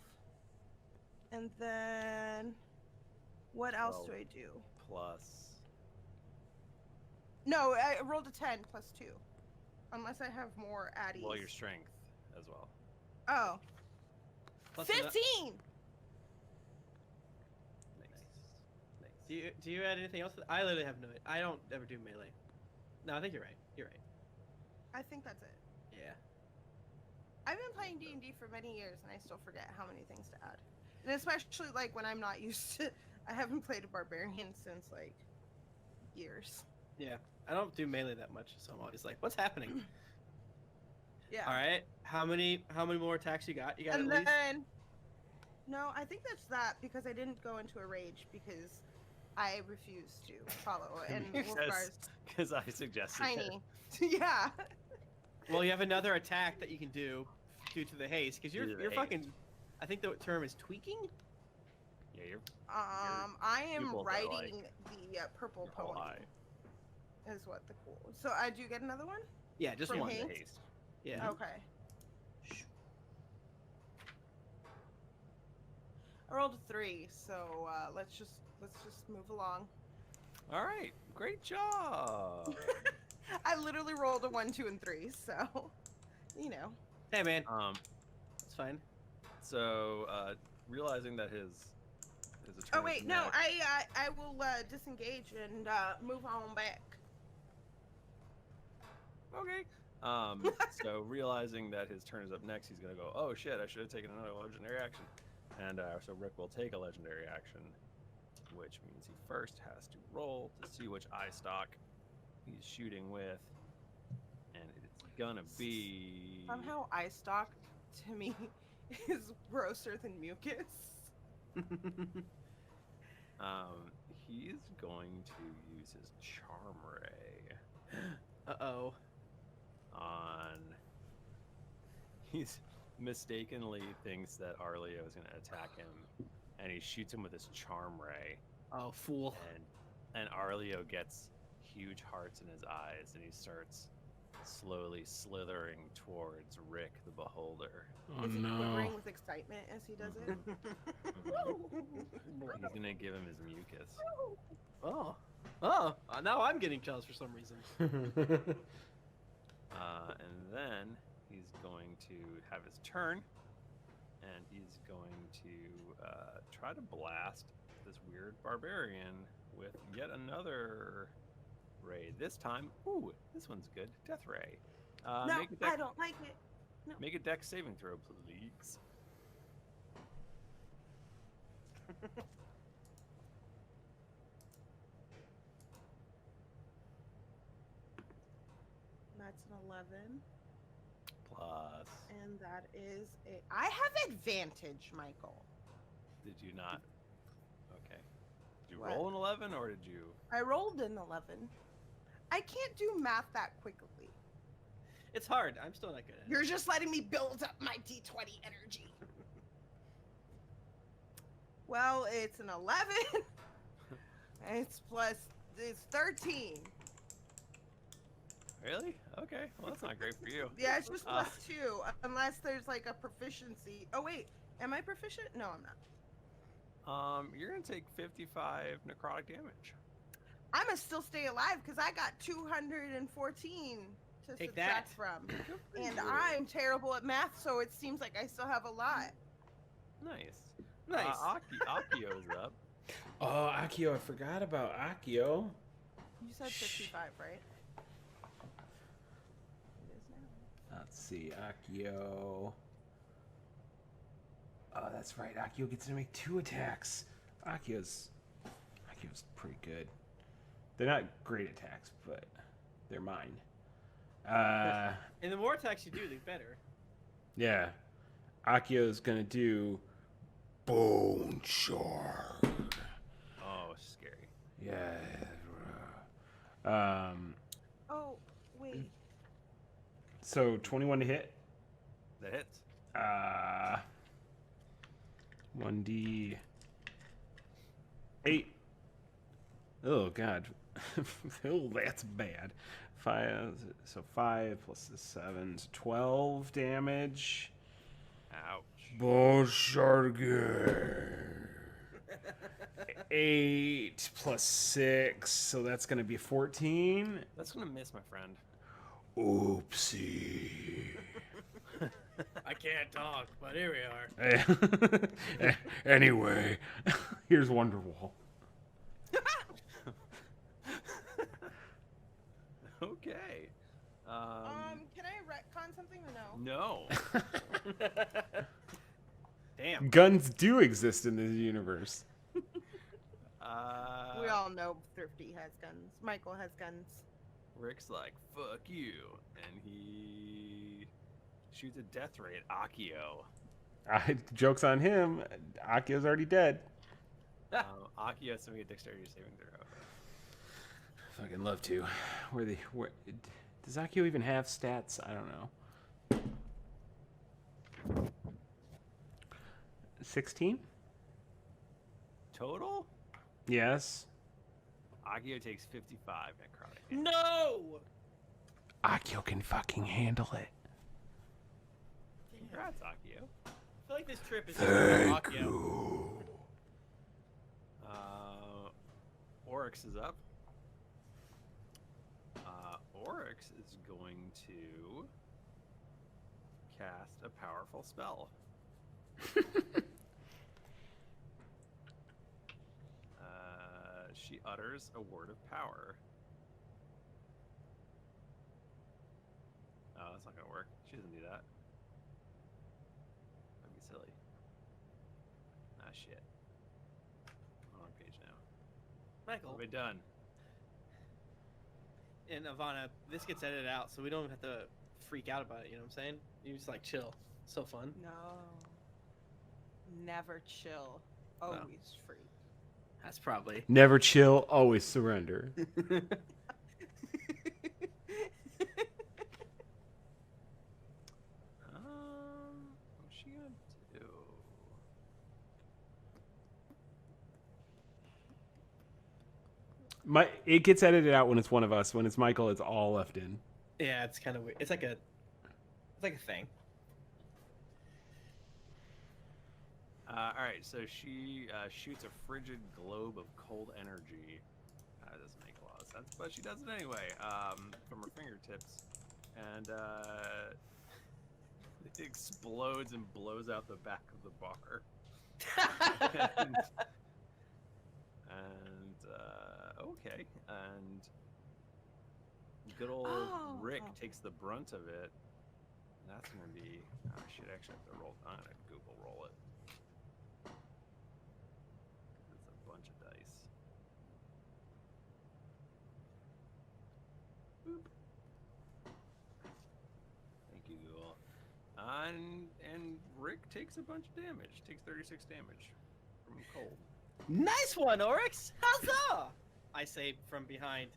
And then what else do 12 I do? Plus. No, I rolled a 10 plus 2. Unless I have more addies. Well, your strength as well. Oh. Plus 15! Nice. Do you add anything else? I literally have no. I don't ever do melee. No, I think you're right. You're right. I think that's it. Yeah. I've been playing D&D for many years and I still forget how many things to add. And especially like when I'm not used to I haven't played a barbarian since like years. Yeah. I don't do melee that much, so I'm always like, what's happening? Yeah. All right. How many more attacks you got? You got And at least. then no, I think that's that because I didn't go into a rage because I refuse to follow and Wolfgar's Because I suggested tiny. Yeah. Well, you have another attack that you can do due to the haste because Due to the you're haste. fucking. I think the term is tweaking. Yeah, you're I am pupils are writing the purple whole poem. eye. Is what the cool. So I do get another one? Yeah, just From one. haste? Haste. Yeah. Okay. I rolled a 3, so let's just move along. All right, great job. I literally rolled a 1, 2, and 3, so you know. Hey man, It's fine. so realizing that his Oh attorney. wait, no, I will disengage and move on back. Okay. So realizing that his turn is up next, he's gonna go, oh shit, I should have taken another legendary action. And so Rick will take a legendary action, which means he first has to roll to see which eye stalk he's shooting with. And it's gonna be Somehow eye stalk to me is grosser than mucus. he's going to use his charm ray Uh-oh. on he's mistakenly thinks that Arleo is going to attack him, and he shoots him with his charm ray, Oh, fool. and Arleo gets huge hearts in his eyes, and he starts slowly slithering towards Rick the Beholder. Oh Is he no. quivering with excitement as he does it? He's going to give him his mucus. Oh. Oh. Now I'm getting jealous for some reason. And then he's going to have his turn, and he's going to try to blast this weird barbarian with yet another ray. This time, ooh, this one's good. Death ray. No, Make a I dex, don't like it. make a dex saving throw, please. That's an 11, Plus, and that is a. I have advantage, Michael. did you not? Okay. Did you What? roll an 11, or did you? I rolled an 11. I can't do math that quickly. It's hard. I'm still not good at it. You're just letting me build up my D20 energy. Well, it's an 11. It's 13. Really? Okay. Well, that's not great for you. Yeah, it's just plus 2, unless there's like a proficiency. Oh wait, am I proficient? No, I'm not. You're gonna take 55 necrotic damage. I'ma still stay alive because I got 214 to Take subtract that. from, for and you. I'm terrible at math, so it seems like I still have a lot. Nice. Nice. Akio's up. Oh, Akio, I forgot about Akio. You said 55, right? It is now. Let's see, Akio. Oh, that's right. Akio gets to make 2 attacks. Akio's pretty good. They're not great attacks, but they're mine. And the more attacks you do, the better. Yeah. Akio's gonna do Bone Shard. Oh, scary. Yeah. Oh, wait. So 21 to hit. That hits. 1d 8. Oh God. Oh, that's bad. 5. So 5 plus the 7 is 12 damage. Ouch. Bosharger. 8 plus 6, so that's gonna be 14. That's gonna miss, my friend. Oopsie. I can't talk, but here we are. Anyway, here's Wonderwall. Okay. Can I retcon something or no? No. Damn. Guns do exist in this universe. We all know Thrifty has guns. Michael has guns. Rick's like, fuck you. And he shoots a death ray at Akio. Joke's on him. Akio's already dead. Akio has to make a dexterity saving throw. Fucking love to. Where does Akio even have stats? I don't know. 16? Total? Yes. Akio takes 55 necrotic. No! Akio can fucking handle it. Congrats, Akio. I feel like this trip is Thank Akio. you. Oryx is up. Oryx is going to cast a powerful spell. She utters a word of power. Oh, that's not gonna work. She doesn't do that. That'd be silly. Ah, shit. Wrong page now. Michael What have we done? and Ivana, this gets edited out, so we don't have to freak out about it. You know what I'm saying? You just like chill. So fun. No. Never chill. Always free. That's probably. Never chill, always surrender. What's she gonna do? It gets edited out when it's one of us. When it's Michael, it's all left in. Yeah, it's kind of weird. It's like a thing. Alright, so she shoots a frigid globe of cold energy. That doesn't make a lot of sense, but she does it anyway, from her fingertips. And it explodes and blows out the back of the bar. Okay, and good old Rick takes the brunt of it. And that's gonna be, I should actually have to roll. I'm gonna Google roll it. It's a bunch of dice. Boop. Thank you, Google. And Rick takes a bunch of damage. Takes 36 damage from cold. Nice one, Oryx. Huzzah! I say from behind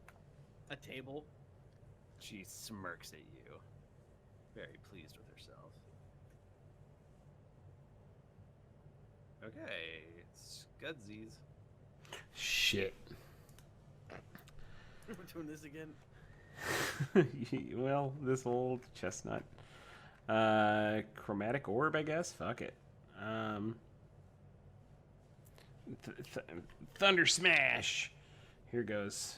a table. She smirks at you, very pleased with herself. Okay, Scudsies. Shit. We're doing this again. Well, this old chestnut. Chromatic orb, I guess. Fuck it. Thunder smash. Here goes.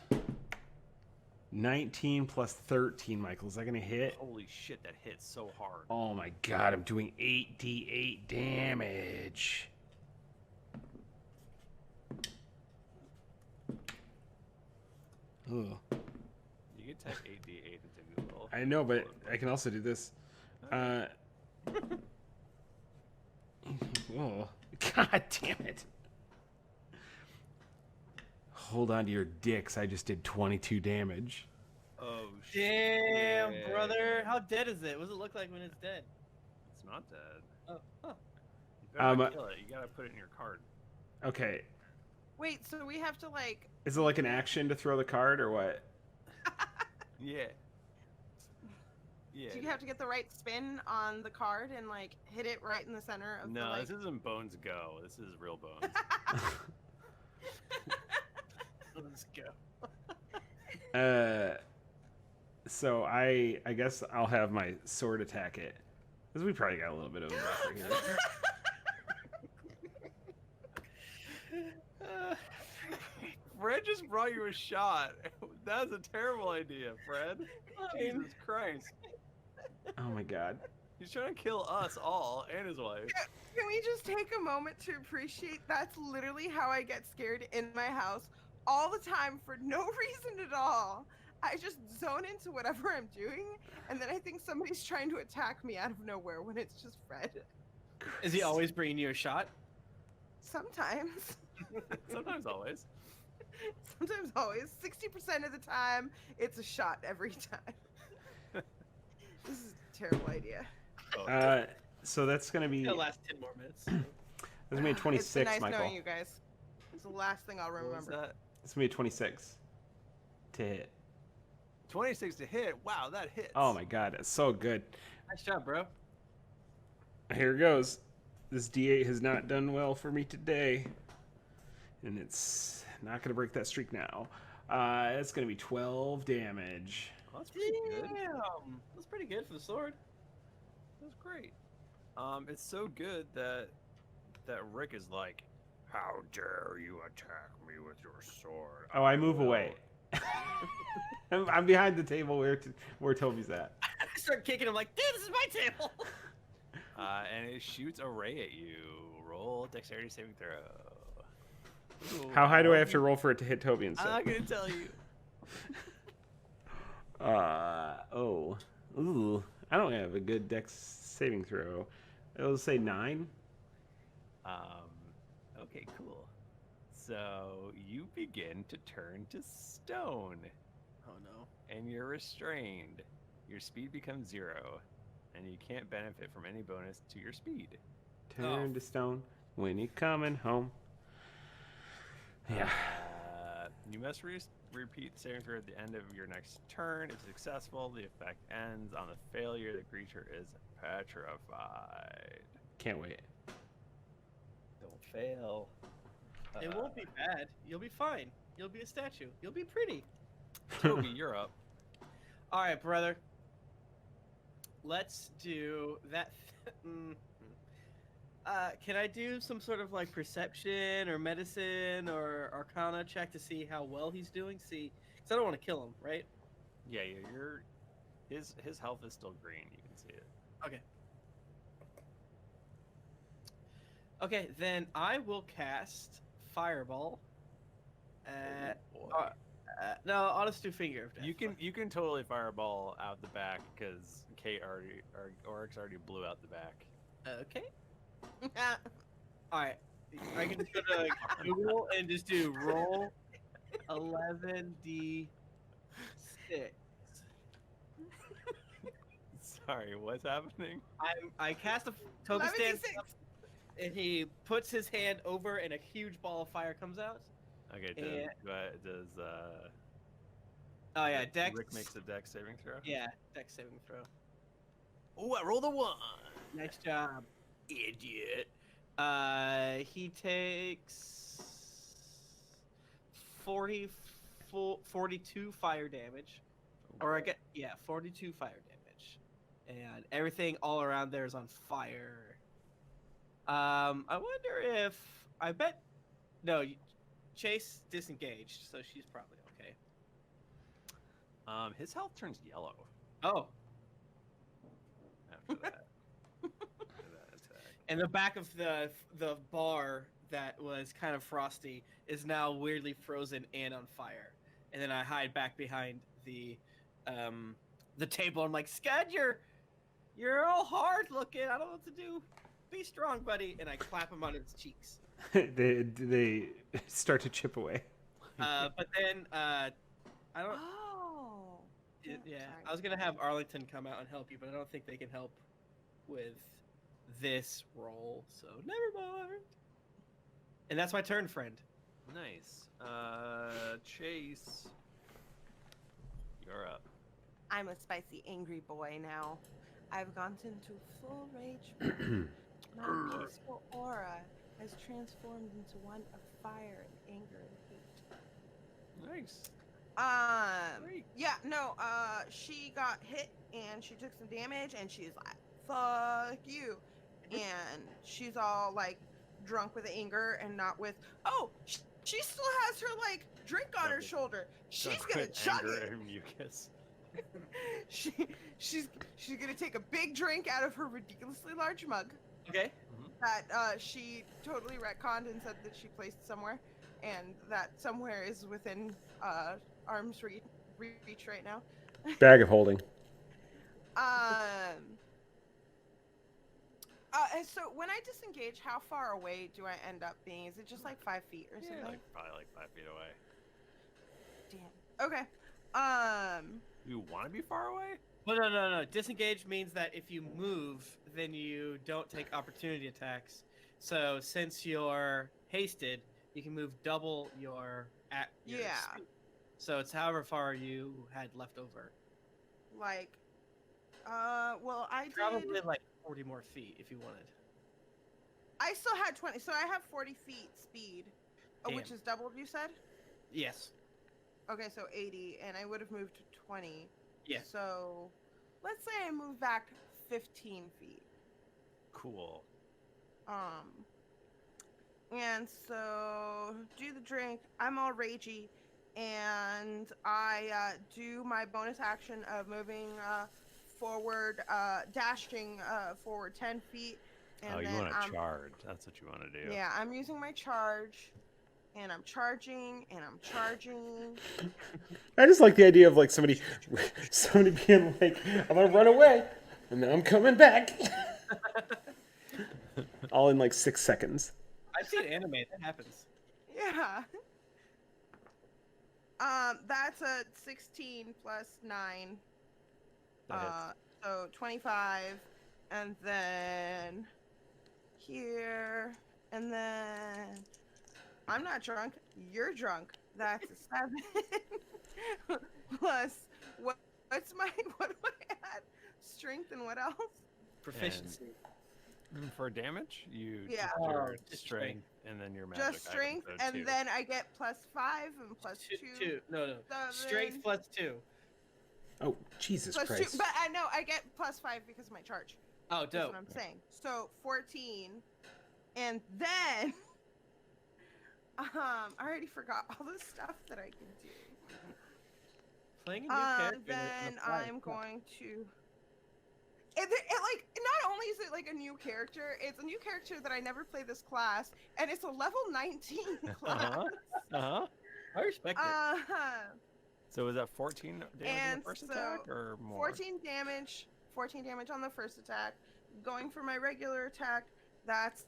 19 plus 13, Michael. Is that gonna hit? Holy shit, that hits so hard. Oh my god, I'm doing 8d8 damage. Ugh. You can type 8d8 into Google. I know, but I can also do this. Oh, god damn it. Hold on to your dicks. I just did 22 damage. Oh Damn, shit. brother. How dead is it? What does it look like when it's dead? It's not dead. Oh, huh. You better not kill it. You gotta put it in your card. Okay. Wait, so we have to like. Is it like an action to throw the card or what? Yeah. Yeah. Do you have to get the right spin on the card and like hit it right in the center of the No, like... this isn't Bones Go. This is real Bones. Let's go. So I guess I'll have my sword attack it. Because we probably got a little bit of a buffer here. Fred just brought you a shot. That's a terrible idea, Fred. Jesus Christ. Oh my god. He's trying to kill us all and his wife. Can we just take a moment to appreciate that's literally how I get scared in my house all the time for no reason at all. I just zone into whatever I'm doing, and then I think somebody's trying to attack me out of nowhere when it's just Fred. Is he always bringing you a shot? Sometimes. Sometimes always. Sometimes always. 60% of the time, it's a shot every time. This is a terrible idea. So that's gonna be It'll last 10 more minutes. that's gonna be a 26, It's been nice Michael. knowing you guys. It's the last thing I'll What was remember. that? It's gonna be a 26 to hit. 26 to hit. Wow, that hits. Oh my god, it's so good. Nice job, bro. Here goes. This D8 has not done well for me today, and it's not gonna break that streak now. It's gonna be 12 damage. Oh, that's pretty good. Damn. That's pretty good for the sword. That's great. It's so good that Rick is like, "How dare you attack me with your sword?" Oh, I move away. I'm behind the table where Toby's at. I start kicking him like, dude, this is my table. And it shoots a ray at you. Roll dexterity saving throw. Ooh, How high do I have to roll for it to hit Toby I'm instead? not gonna tell you. Ooh, I don't have a good dex saving throw. It'll say 9. Okay, cool. So you begin to turn to stone, Oh no. and you're restrained. Your speed becomes 0, and you can't benefit from any bonus to your speed. Turn to stone when you're coming home. Yeah. You must repeat the saving throw at the end of your next turn. If successful, the effect ends. On the failure, the creature is petrified. Can't wait. Don't fail. It won't be bad. You'll be fine. You'll be a statue. You'll be pretty. Toby, you're up. All right, brother. Let's do that. Can I do some sort of like perception or medicine or arcana check to see how well he's doing? See, because I don't want to kill him, right? Yeah, you're. His health is still green. You can see it. Okay. Okay, then I will cast Fireball. Boy. No, I'll just do Finger of Death. You can totally fireball out the back because Kate Oryx already blew out the back. Okay. All right. I can just go to Google and just do roll 11d6. Sorry, what's happening? I cast a Toby 11d6. stands up, and he puts his hand over, and a huge ball of fire comes out. Okay, does Oh yeah, Dex. Rick makes a dex saving throw? Yeah, Dex saving throw. Oh, I rolled a 1. Nice job. Idiot. He takes 42 fire damage. Or I get 42 fire damage. And everything all around there is on fire. I wonder if Chase disengaged, so she's probably okay. His health turns yellow Oh, after that. After that attack. and the back of the bar that was kind of frosty is now weirdly frozen and on fire. And then I hide back behind the table. I'm like, Scud, you're all hard looking. I don't know what to do. Be strong, buddy. And I clap him on his cheeks. they start to chip away. But then I don't. Oh. Yeah, sorry. I was gonna have Arlington come out and help you, but I don't think they can help with this roll. So never mind. And that's my turn, friend. Nice. Chase, you're up. I'm a spicy, angry boy now. I've gone into full rage mode. My peaceful aura has transformed into one of fire and anger and hate. Nice. Great. Yeah, no, she got hit and she took some damage and she's like, fuck you. And she's all like drunk with anger and not with, oh, she still has her like drink on her shoulder. She's gonna chug anger it. and mucus. She's gonna take a big drink out of her ridiculously large mug Okay. that she totally retconned and said that she placed somewhere, and that somewhere is within arm's reach right now. Bag of holding. So when I disengage, how far away do I end up being? Is it just like 5 feet or something? Yeah, probably like 5 feet away. Damn. Okay. You want to be far away? Well, no. Disengage means that if you move, then you don't take opportunity attacks. So since you're hasted, you can move double your speed. So it's however far you had left over. Like, well, I did. Probably like 40 more feet if you wanted. I still had 20, so I have 40 feet speed, which Damn. is doubled. You said? Yes. Okay, so 80, and I would have moved to 20. Yeah. So, let's say I move back 15 feet. Cool. And so do the drink. I'm all ragey, and I do my bonus action of moving forward, dashing forward 10 feet. And You then want to charge. That's what you want to do. Yeah, I'm using my charge, and I'm charging, and I'm charging. I just like the idea of like somebody being like, I'm gonna run away, and now I'm coming back. All in like 6 seconds. I've seen anime. That happens. Yeah. That's a 16 plus 9. So 25, and then here, and then I'm not drunk. You're drunk. That's a 7 plus what's my what do I add? Strength and what else? Proficiency. And for damage, you Yeah. just your Just strength and then your magic. Just strength, item, so and 2. then I get plus 5 and plus 2. No. Strength 7. plus 2. Oh, Jesus Plus Christ. 2, but I know I get plus 5 because of my charge. Oh, That's dope. what I'm saying. So 14, and then I already forgot all the stuff that I can do. Playing a new character. Then I'm going to. It like not only is it like a new character, it's a new character that I never play this class, and it's a level 19 class. I respect it. So is that 14 damage on And the first so attack or more? 14 damage on the first attack. Going for my regular attack, that's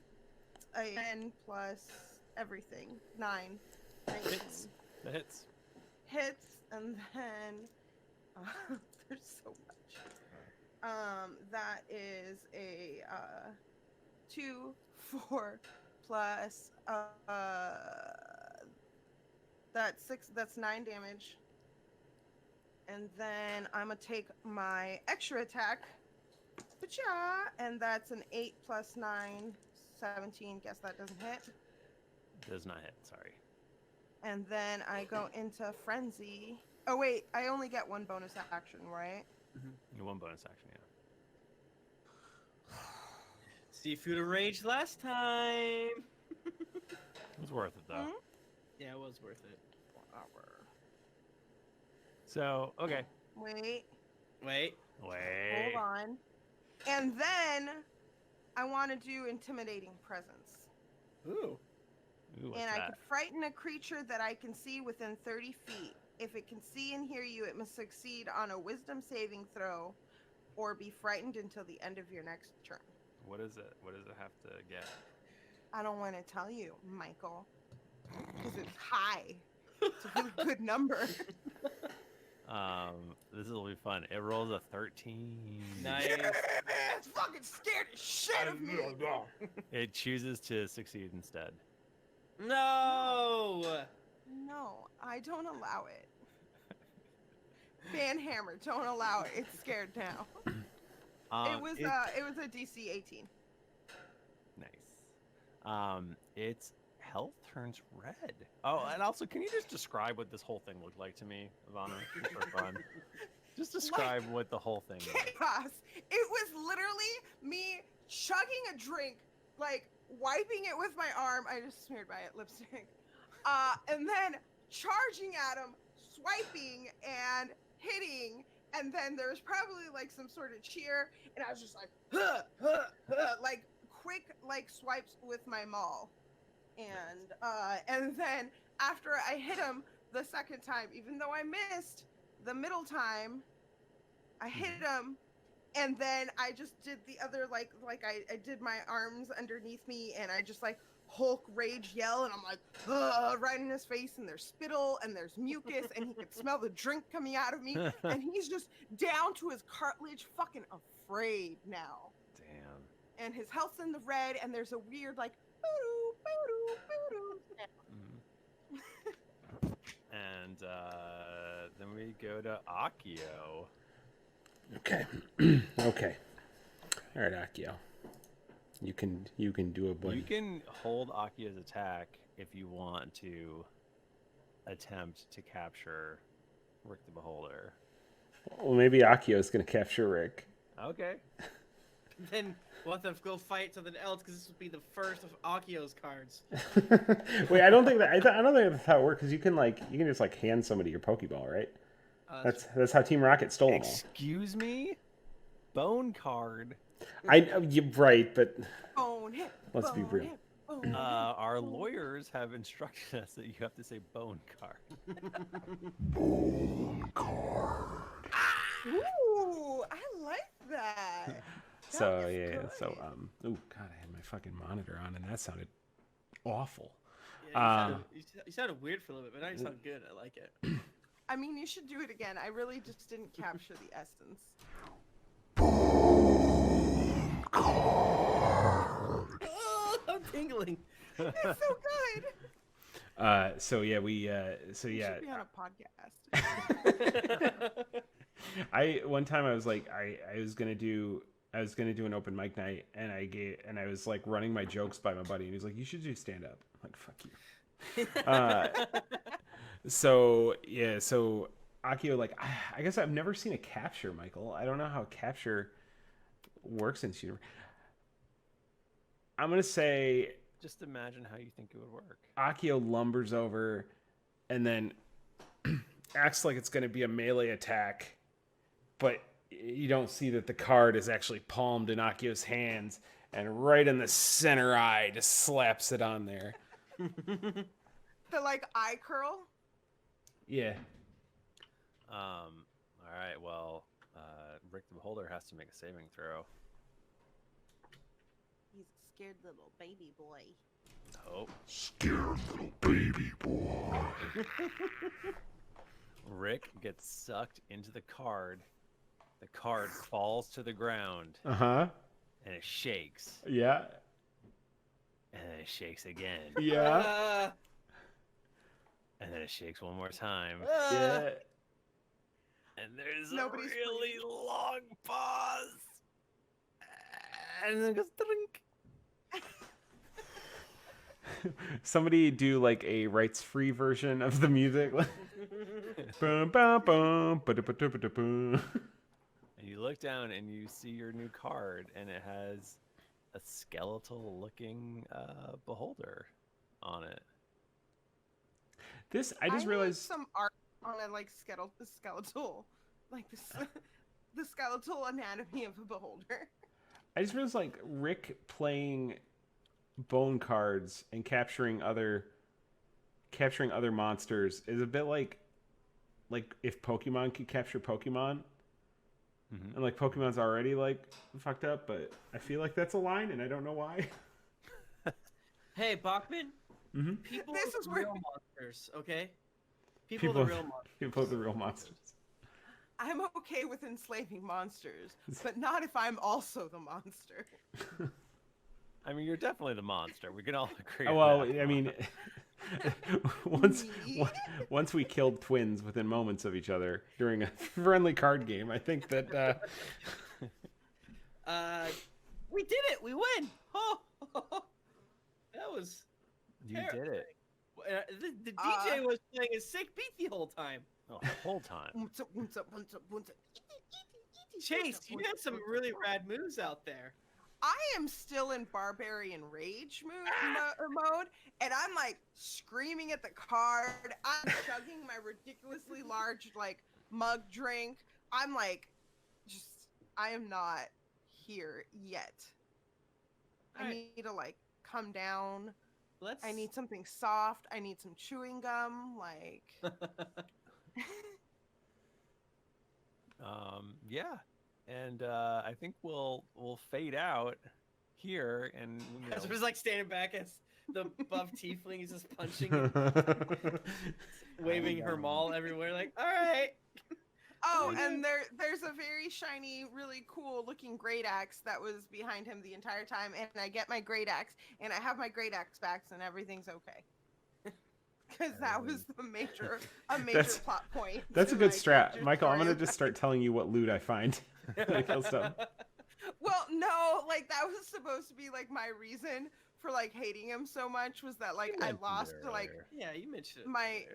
a 10 plus everything. 9. 19. Hits. That hits. Hits, and then there's so much. That is a 2, 4 plus that's 6. That's 9 damage. And then I'm gonna take my extra attack, and that's an 8 plus 9, 17. Guess that doesn't hit. Does not hit. Sorry. And then I go into frenzy. Oh wait, I only get 1 bonus action, right? You 1 bonus action, yeah. See if you'd have raged last time. It was worth it though. Yeah, it was worth it. Whatever. So okay. Wait. Wait. Hold on. And then I want to do intimidating presence. Ooh. Ooh, what's And I that? can frighten a creature that I can see within 30 feet. If it can see and hear you, it must succeed on a wisdom saving throw or be frightened until the end of your next turn. What is it? What does it have to get? I don't want to tell you, Michael, because it's high. It's a really good number. This will be fun. It rolls a 13. Nice. It's fucking scared the shit of me. It chooses to succeed instead. No. No, I don't allow it. Banhammer, don't allow it. It's scared now. It was a DC 18. Nice. It health turns red. Oh, and also, can you just describe what this whole thing looked like to me, Ivana, just for fun? Just describe what the whole thing was. Chaos. It was literally me chugging a drink, like wiping it with my arm. I just smeared my lipstick. And then charging at him, swiping and hitting. And then there was probably like some sort of cheer. And I was just like, huh, huh, huh, like quick like swipes with my maul. And then after I hit him the second time, even though I missed the middle time, I hit him, and then I just did the other like I did my arms underneath me, and I just like Hulk rage yell, and I'm like right in his face, and there's spittle and there's mucus, and he could smell the drink coming out of me, and he's just down to his cartilage, fucking afraid now. Damn. And his health's in the red, and there's a weird like boo boo boo boo. And then we go to Akio. Okay. Okay. All right, Akio. You can do a blink. You can hold Akio's attack if you want to attempt to capture Rick the Beholder. Well, maybe Akio's going to capture Rick. Okay. Then we'll have to go fight something else because this will be the first of Akio's cards. Wait, I don't think that's how it works, because you can just like hand somebody your Pokeball, right? That's how Team Rocket stole them all. Excuse me? Bone card. You're right, but Bone hit. let's be real. Hit, bone Our lawyers have instructed us that you have to say bone card. Ooh, I like that. So That yeah, was so good. oh god, I had my fucking monitor on, and that sounded awful. Yeah, you sounded weird for a little bit, but now you sound good. I like it. I mean, you should do it again. I really just didn't capture the essence. Oh, I'm tingling. It's so good. So yeah, we You should be on a podcast. one time I was like I was gonna do an open mic night, and I was like running my jokes by my buddy, and he's like, you should do stand up. I'm like, fuck you. So yeah, so Akio, like I guess I've never seen a capture, Michael. I don't know how capture works in shooter. I'm gonna say Just imagine how you think it would work. Akio lumbers over and then acts like it's going to be a melee attack, but you don't see that the card is actually palmed in Akio's hands, and right in the center eye just slaps it on there. The like eye curl. Yeah. All right, well, Rick the Beholder has to make a saving throw. He's a scared little baby boy. Oh. Scared little baby boy. Rick gets sucked into the card. The card falls to the ground, Uh-huh. and it shakes. Yeah. And then it shakes again. Yeah. And then it shakes one more time. Yeah. And there's Nobody's a really long pause. And then it goes drink. Somebody do like a rights-free version of the music. Bum, bum, bum, ba-da-ba-da-ba-da-bum. And you look down and you see your new card, and it has a skeletal-looking beholder on it. I just need realized some art on a like skeletal, like the skeletal anatomy of a beholder. I just realized like Rick playing bone cards and capturing other monsters is a bit like if Pokemon could capture Pokemon. Mm-hmm. And like Pokemon's already like fucked up, but I feel like that's a line, and I don't know why. Hey, Bachmann. Mm-hmm. People This are is the where- real monsters, okay? People are the real monsters. People are the real monsters. I'm okay with enslaving monsters, but not if I'm also the monster. I mean, you're definitely the monster. We can all agree. Well, on that. I mean, once we killed twins within moments of each other during a friendly card game, I think that We did it. We win. Oh, that was You did it. The DJ was playing a sick beat the whole time. Oh, the whole time. Chase, you had some really rad moves out there. I am still in Barbarian Rage mode, and I'm like screaming at the card. I'm chugging my ridiculously large like mug drink. I'm like, I am not here yet. I need to like come down. I need something soft. I need some chewing gum. Like, yeah, and I think we'll fade out here, and I was like standing back as the buff tiefling is just punching and waving her maul everywhere. Like, all right. Oh, and there's a very shiny, really cool looking great axe that was behind him the entire time, and I get my great axe, and I have my great axe back, and everything's okay. Because that was a major plot point. That's a good strat, Michael. I'm gonna just start telling you what loot I find. I kill stuff. Well, no, like that was supposed to be like my reason for like hating him so much was that like I lost like you mentioned my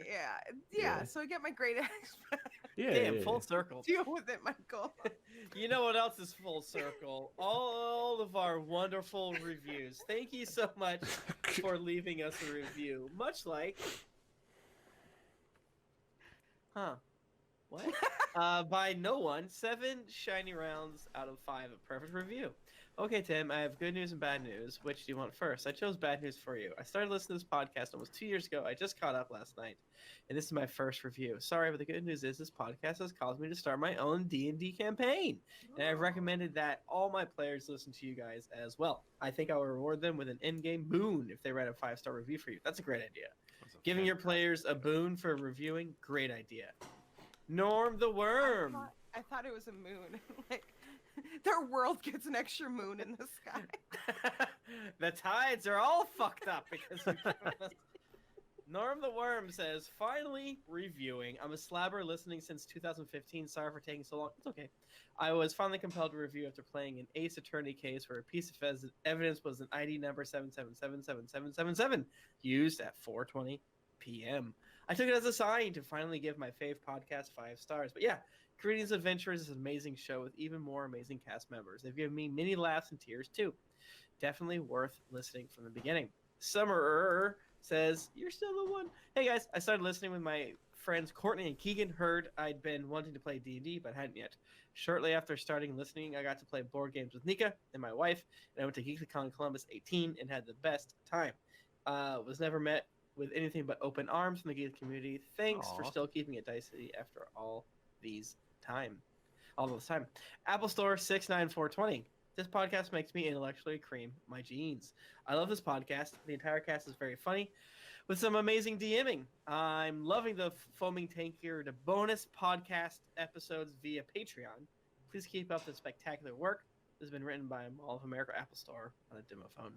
yeah. So I get my great axe back. Yeah, full circle. Deal with it, Michael. You know what else is full circle? All of our wonderful reviews. Thank you so much for leaving us a review. Much like, what? By no one, 7 shiny rounds out of 5, a perfect review. Okay, Tim, I have good news and bad news. Which do you want first? I chose bad news for you. I started listening to this podcast almost 2 years ago. I just caught up last night, and this is my first review. Sorry, but the good news is this podcast has caused me to start my own D&D campaign, and I've recommended that all my players listen to you guys as well. I think I will reward them with an in-game boon if they write a 5-star review for you. That's a great idea. Giving your players a boon for reviewing, great idea. Norm the Worm. I thought it was a moon. Like, their world gets an extra moon in the sky. The tides are all fucked up because Norm the Worm says, finally reviewing. I'm a slabber listening since 2015. Sorry for taking so long. It's okay. I was finally compelled to review after playing an Ace Attorney case where a piece of evidence was an ID number 7777777 used at 4:20 p.m. I took it as a sign to finally give my fave podcast 5 stars. But yeah, Greetings Adventures is an amazing show with even more amazing cast members. They've given me many laughs and tears too. Definitely worth listening from the beginning. Summerer says, you're still the one. Hey guys, I started listening with my friends Courtney and Keegan. Heard I'd been wanting to play D&D but hadn't yet. Shortly after starting listening, I got to play board games with Nika and my wife, and I went to GeeklyCon Columbus 18 and had the best time. Was never met with anything but open arms from the geek community. Thanks for still keeping it dicey after all this time. Apple Store 69420. This podcast makes me intellectually cream my jeans. I love this podcast. The entire cast is very funny with some amazing DMing. I'm loving the foaming tankier to bonus podcast episodes via Patreon. Please keep up the spectacular work. This has been written by Mall of America Apple Store on a demo phone.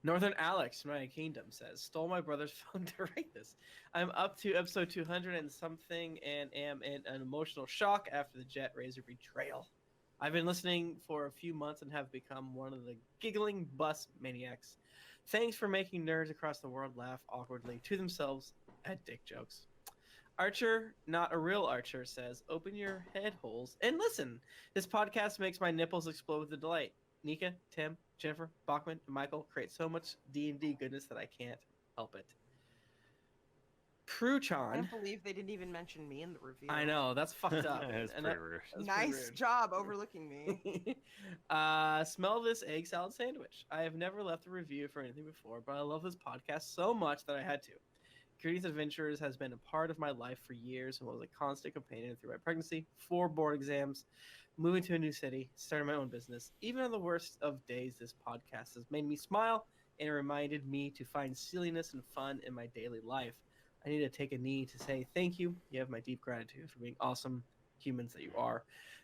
Northern Alex from United Kingdom says, stole my brother's phone to write this. I'm up to episode 200 and something and am in an emotional shock after the Jet Razor betrayal. I've been listening for a few months and have become one of the giggling bus maniacs. Thanks for making nerds across the world laugh awkwardly to themselves at dick jokes. Archer, not a real Archer, says, open your head holes and listen. This podcast makes my nipples explode with delight. Nika, Tim, Jennifer, Bachmann, and Michael create so much D&D goodness that I can't help it. I Pruchan. can't believe they didn't even mention me in the review. I know, that's fucked up. That's And pretty rude. Nice job overlooking me. Smell this egg salad sandwich. I have never left a review for anything before, but I love this podcast so much that I had to. Greetings Adventures has been a part of my life for years and was a constant companion through my pregnancy, 4 board exams, moving to a new city, starting my own business. Even on the worst of days, this podcast has made me smile and reminded me to find silliness and fun in my daily life. I need to take a knee to say thank you. You have my deep gratitude for being awesome humans that you are.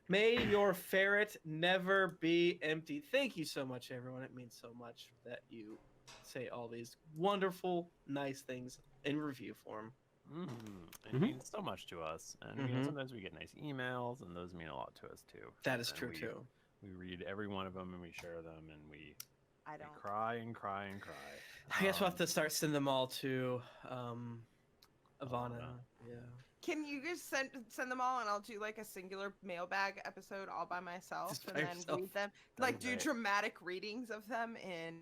May your ferret never be empty. Thank you so much, everyone. It means so much that you say all these wonderful, nice things in review form. It means so much to us, and you know, sometimes we get nice emails, and those mean a lot to us too. That is And true too. We read every one of them, and we share them, and we I don't. Cry and cry and cry. I guess we'll have to start sending them all to Ivana. Yeah. Can you just send them all, and I'll do like a singular mailbag episode all by myself, Just and by then yourself. read them, That'd like be do great. dramatic readings of them in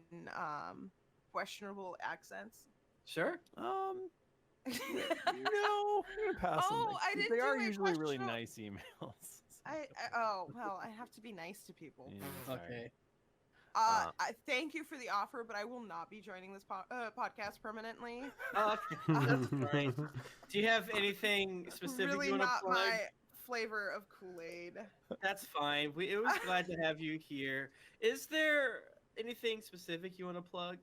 questionable accents. Sure. No, I'm gonna pass on Oh, that, I 'cause didn't They do are my usually really questionable- nice emails. Oh well, I have to be nice to people. Yeah, sorry. Okay. I thank you for the offer, but I will not be joining this podcast permanently. Okay. That's fine. Do you have anything specific Really you want not to plug? my flavor of Kool-Aid. That's fine. It was glad to have you here. Is there anything specific you want to plug?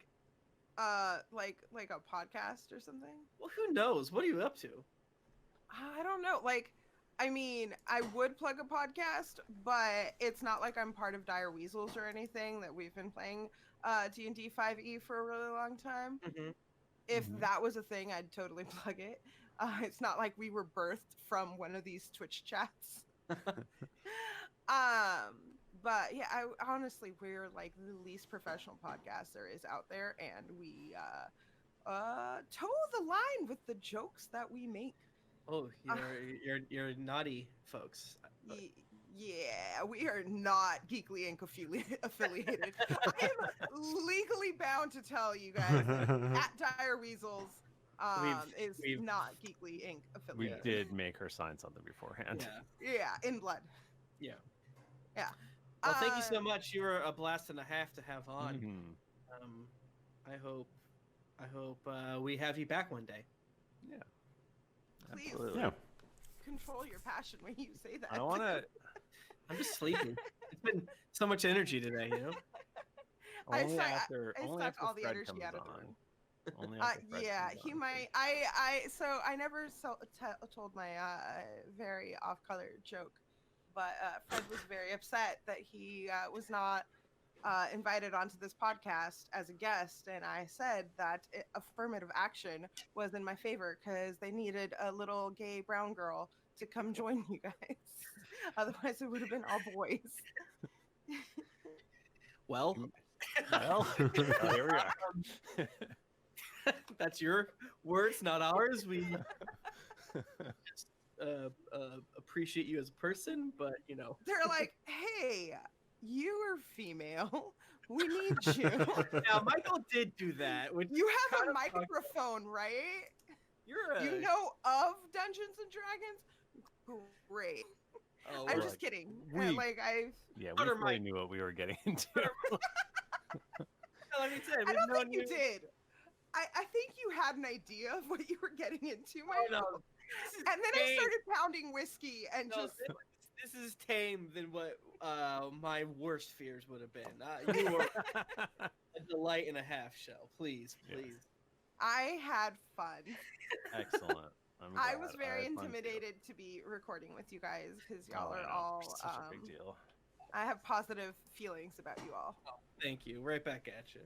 Like a podcast or something. Well, who knows? What are you up to? I don't know. Like, I mean, I would plug a podcast, but it's not like I'm part of Dire Weasels or anything. That we've been playing D&D 5e for a really long time. Mhm. If Mhm. that was a thing, I'd totally plug it. It's not like we were birthed from one of these Twitch chats. But yeah, honestly, we're like the least professional podcast there is out there, and we toe the line with the jokes that we make. Oh, you're naughty folks. Yeah, we are not GeeklyInc affiliated. I am legally bound to tell you guys that at Dire Weasels is we've- not GeeklyInc We affiliated. did make her sign something beforehand. Yeah. Yeah, in blood. Yeah. Yeah. Well, thank you so Uh, much. You were a blast and a half to have on. Mhm. I hope we have you back one day. Please. Absolutely. Yeah. Control your passion when you say that. I don't want to. I'm just sleeping. It's been so much energy today, you know. I Only suck- after, I only suck after all the Fred energy comes out of the on. room. Only after Fred Yeah, comes he on. might. So I never told my very off-color joke, but Fred was very upset that he was not invited onto this podcast as a guest, and I said that affirmative action was in my favor because they needed a little gay brown girl to come join you guys. Otherwise, it would have been all boys. Well, Well, here we are. that's your words, not ours. We just, appreciate you as a person, but you know. They're like, "Hey, you are female. We need you. Now, Michael did do that. Which You have kind a of fucked- microphone, right? You're a. You know of Dungeons and Dragons? Great. Oh, I'm look, just kidding. we- Like Yeah, we Butter fully Mike. knew what we were getting into. Like I said, I we've don't known think you did. I think you had an idea of what you were getting into, Oh, Michael. no. This is And then I tame. started pounding whiskey and No, just this is tame than what my worst fears would have been. You were a delight and a half, Shell. Please, Yes. please. I had fun. Excellent. I glad. was very had fun too. intimidated to be recording with you guys because Oh, y'all I are know. all Such a big deal. I have positive feelings about you all. Thank you. Right back at you.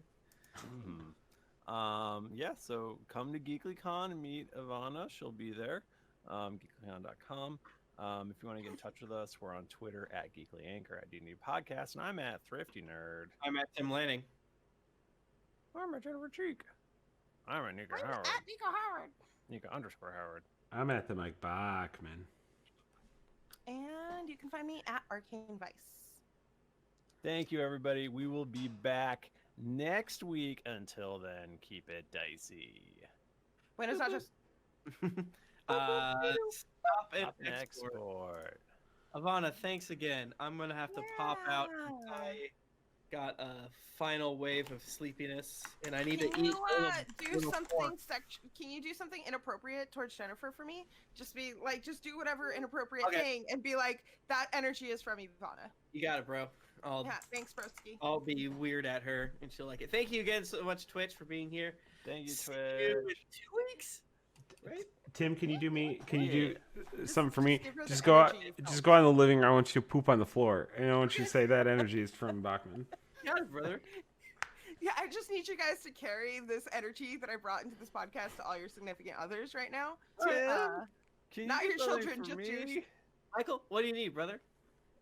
Yeah, so come to GeeklyCon and meet Ivana. She'll be there. GeeklyCon.com. If you want to get in touch with us, we're on Twitter at GeeklyInc or at D&D Podcast, and I'm at Thrifty Nerd. I'm at Tim Lanning. I'm at Jennifer Cheek. I'm at Nika Howard. Nika Howard. Nika_Howard. I'm at the Mike Bachmann. And you can find me at Arcane Vice. Thank you, everybody. We will be back next week. Until then, keep it dicey. Buenos noches. Stop it. Up next Export. sport. Ivana, thanks again. I'm gonna have to pop out. Yeah. I got a final wave of sleepiness, and I need Can to you eat. do something Can you do something inappropriate towards Jennifer for me? Just be like, just do whatever inappropriate Okay. thing and be like, that energy is from Ivana. You got it, bro. Yeah, thanks, broski. I'll be weird at her, and she'll like it. Thank you again so much, Twitch, for being here. Thank you, See Twitch. you in 2 weeks. Right? Tim, can you do me? Can you do something for just me? give her the Just go out. energy you Just felt. go out in the living room. I want you to poop on the floor, and I want you to say that energy is from Bachmann. Got it, brother. Yeah, I just need you guys to carry this energy that I brought into this podcast to all your significant others right now. Tim, can not you your do something children, for just yours. me? Michael, what do you need, brother?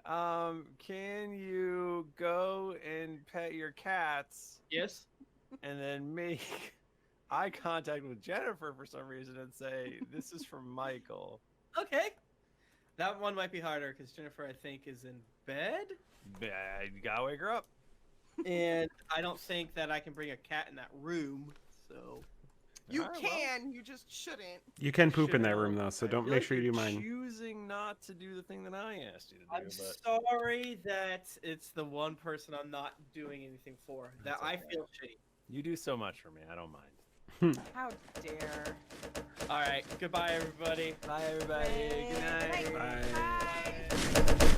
Can you you go and pet your cats Yes. and then make eye contact with Jennifer for some reason and say, "This is from Michael"? Okay. That one might be harder because Jennifer, I think, is in bed, You gotta wake her up. and I don't think that I can bring a cat in that room. So You Alright, well, can, you just shouldn't. You can poop in that Shit, room though, so I don't feel make like sure you do you're mine. Choosing not to do the thing that I asked you to do, I'm but sorry that it's the one person I'm not doing anything for. That That's I okay. feel shitty. you do so much for me. I don't mind. How dare. All right. Goodbye, everybody. Bye, everybody. Good night. Good night. Bye. Bye.